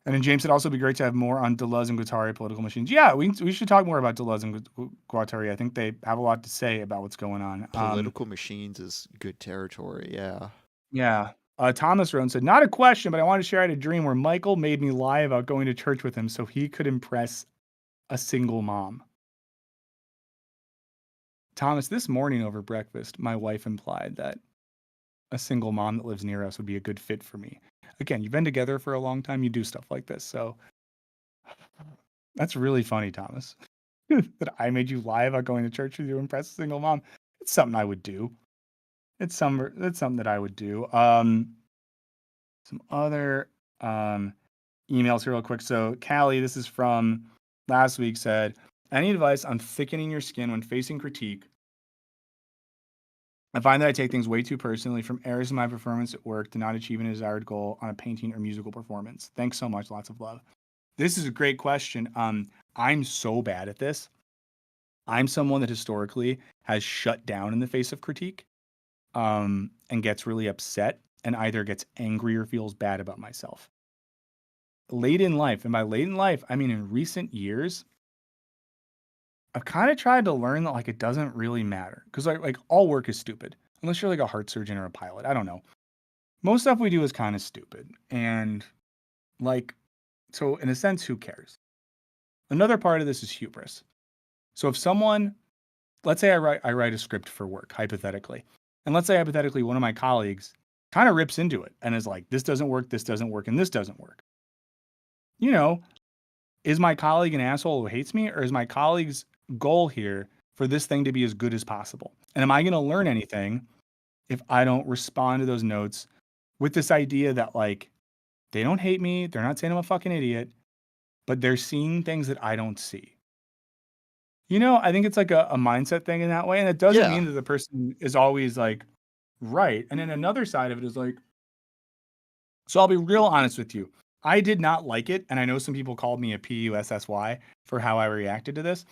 then James said also be great to have more on Deleuze and Guattari political machines. Yeah, we should talk more about Deleuze and Guattari. I think they have a lot to say about what's going on. Political machines is good territory, yeah. Yeah. Thomas Rohn said, not a question, but I wanted to share I had a dream where Michael made me lie about going to church with him so he could impress a single mom. Thomas, this morning over breakfast, my wife implied that a single mom that lives near us would be a good fit for me. Again, you've been together for a long time. You do stuff like this. So that's really funny, Thomas, that I made you lie about going to church with you to impress a single mom. It's something I would do. It's something that I would do. Some other emails here real quick. So Callie, this is from last week, said, any advice on thickening your skin when facing critique I find that I take things way too personally, from errors in my performance at work to not achieving a desired goal on a painting or musical performance. Thanks so much. Lots of love. This is a great question. I'm so bad at this. I'm someone that historically has shut down in the face of critique, and gets really upset and either gets angry or feels bad about myself. Late in life, and by late in life, I mean in recent years, I've kind of tried to learn that like it doesn't really matter, because like all work is stupid unless you're like a heart surgeon or a pilot. I don't know. Most stuff we do is kind of stupid, and like, so in a sense, who cares? Another part of this is hubris. So if someone, let's say I write a script for work, hypothetically, and let's say hypothetically one of my colleagues kind of rips into it and is like, this doesn't work, and this doesn't work. You know, is my colleague an asshole who hates me, or is my colleague's goal here for this thing to be as good as possible? And am I going to learn anything if I don't respond to those notes with this idea that like, they don't hate me, they're not saying I'm a fucking idiot, but they're seeing things that I don't see? You know, I think it's like a mindset thing in that way. And it doesn't mean that the person is always like right. And then another side of it is like, so I'll be real honest with you. I did not like it. And I know some people called me a PUSSY for how I reacted to this.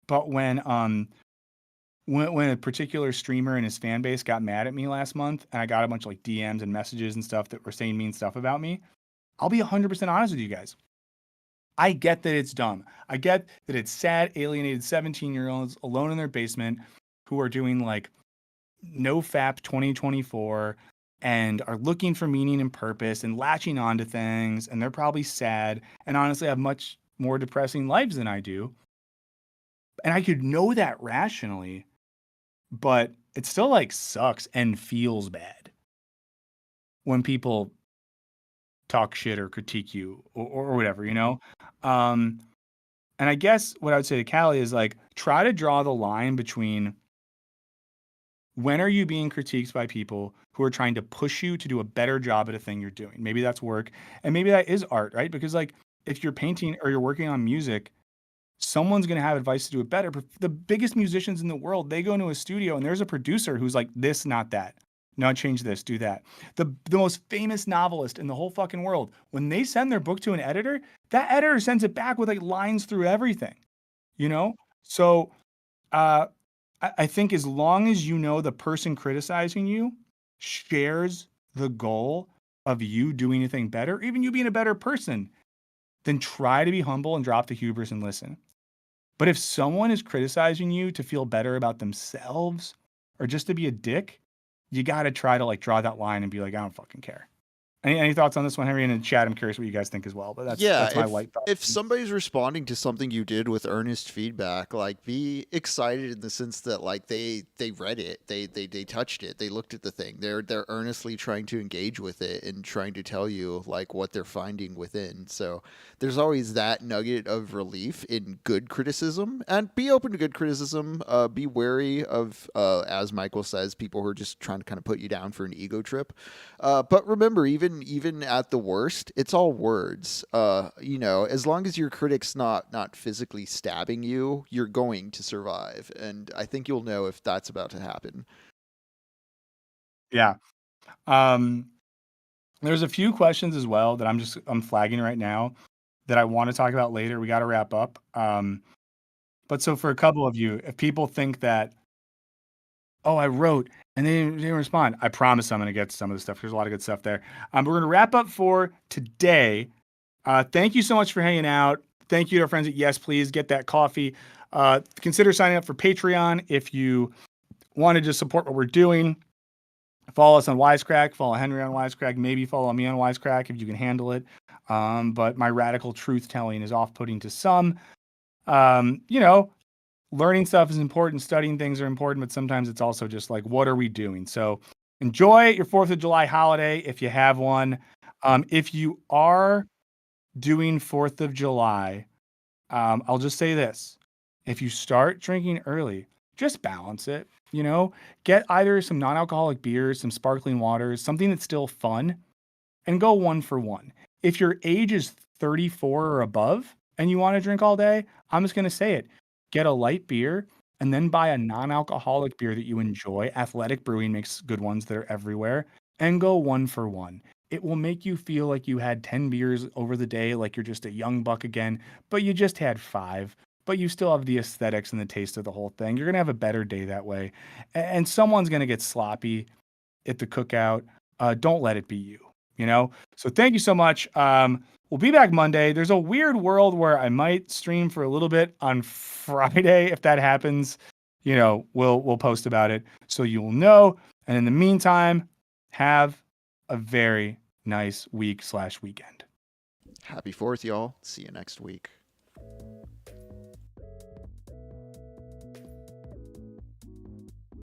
But when a particular streamer and his fan base got mad at me last month, and I got a bunch of like DMs and messages and stuff that were saying mean stuff about me, I'll be 100% honest with you guys. I get that it's dumb. I get that it's sad, alienated 17-year-olds alone in their basement who are doing like NoFap 2024 and are looking for meaning and purpose and latching onto things, and they're probably sad and honestly have much more depressing lives than I do. And I could know that rationally, but it still like sucks and feels bad when people talk shit or critique you or whatever, you know? And I guess what I would say to Callie is like, try to draw the line between when are you being critiqued by people who are trying to push you to do a better job at a thing you're doing? Maybe that's work, and maybe that is art, right? Because like if you're painting or you're working on music, someone's going to have advice to do it better. But the biggest musicians in the world, they go into a studio and there's a producer who's like, this, not that. No, change this, do that. The most famous novelist in the whole fucking world, when they send their book to an editor, that editor sends it back with like lines through everything, you know? So I think as long as you know the person criticizing you shares the goal of you doing a thing better, even you being a better person, then try to be humble and drop the hubris and listen. But if someone is criticizing you to feel better about themselves or just to be a dick, you got to try to like draw that line and be like, I don't fucking care. Any thoughts on this one, Henry? And in the chat, I'm curious what you guys think as well. But that's my light thought. If somebody's responding to something you did with earnest feedback, like be excited in the sense that like they read it, they touched it, they looked at the thing. They're earnestly trying to engage with it and trying to tell you like what they're finding within. So there's always that nugget of relief in good criticism, and be open to good criticism. Be wary of, as Michael says, people who are just trying to kind of put you down for an ego trip. But remember, even at the worst, it's all words. You know, as long as your critic's not physically stabbing you, you're going to survive. And I think you'll know if that's about to happen. Yeah. There's a few questions as well that I'm flagging right now that I want to talk about later. We got to wrap up. But so for a couple of you, if people think that, oh, I wrote and they didn't respond, I promise I'm going to get to some of the stuff. There's a lot of good stuff there. We're going to wrap up for today. Thank you so much for hanging out. Thank you to our friends at Yes Please. Get that coffee. Consider signing up for Patreon if you wanted to support what we're doing. Follow us on Wisecrack. Follow Henry on Wisecrack. Maybe follow me on Wisecrack if you can handle it. But my radical truth telling is off-putting to some. You know, learning stuff is important. Studying things are important, but sometimes it's also just like, what are we doing? So enjoy your 4th of July holiday if you have one. If you are doing 4th of July, I'll just say this. If you start drinking early, just balance it. You know, get either some non-alcoholic beers, some sparkling waters, something that's still fun, and go 1 for 1. If your age is 34 or above and you want to drink all day, I'm just going to say it. Get a light beer and then buy a non-alcoholic beer that you enjoy. Athletic Brewing makes good ones that are everywhere, and go 1 for 1. It will make you feel like you had 10 beers over the day, like you're just a young buck again, but you just had 5. But you still have the aesthetics and the taste of the whole thing. You're going to have a better day that way. And someone's going to get sloppy at the cookout. Don't let it be you, you know? So thank you so much. We'll be back Monday. There's a weird world where I might stream for a little bit on Friday. If that happens, you know, we'll post about it so you'll know. And in the meantime, have a very nice week/weekend. Happy 4th, y'all. See you next week.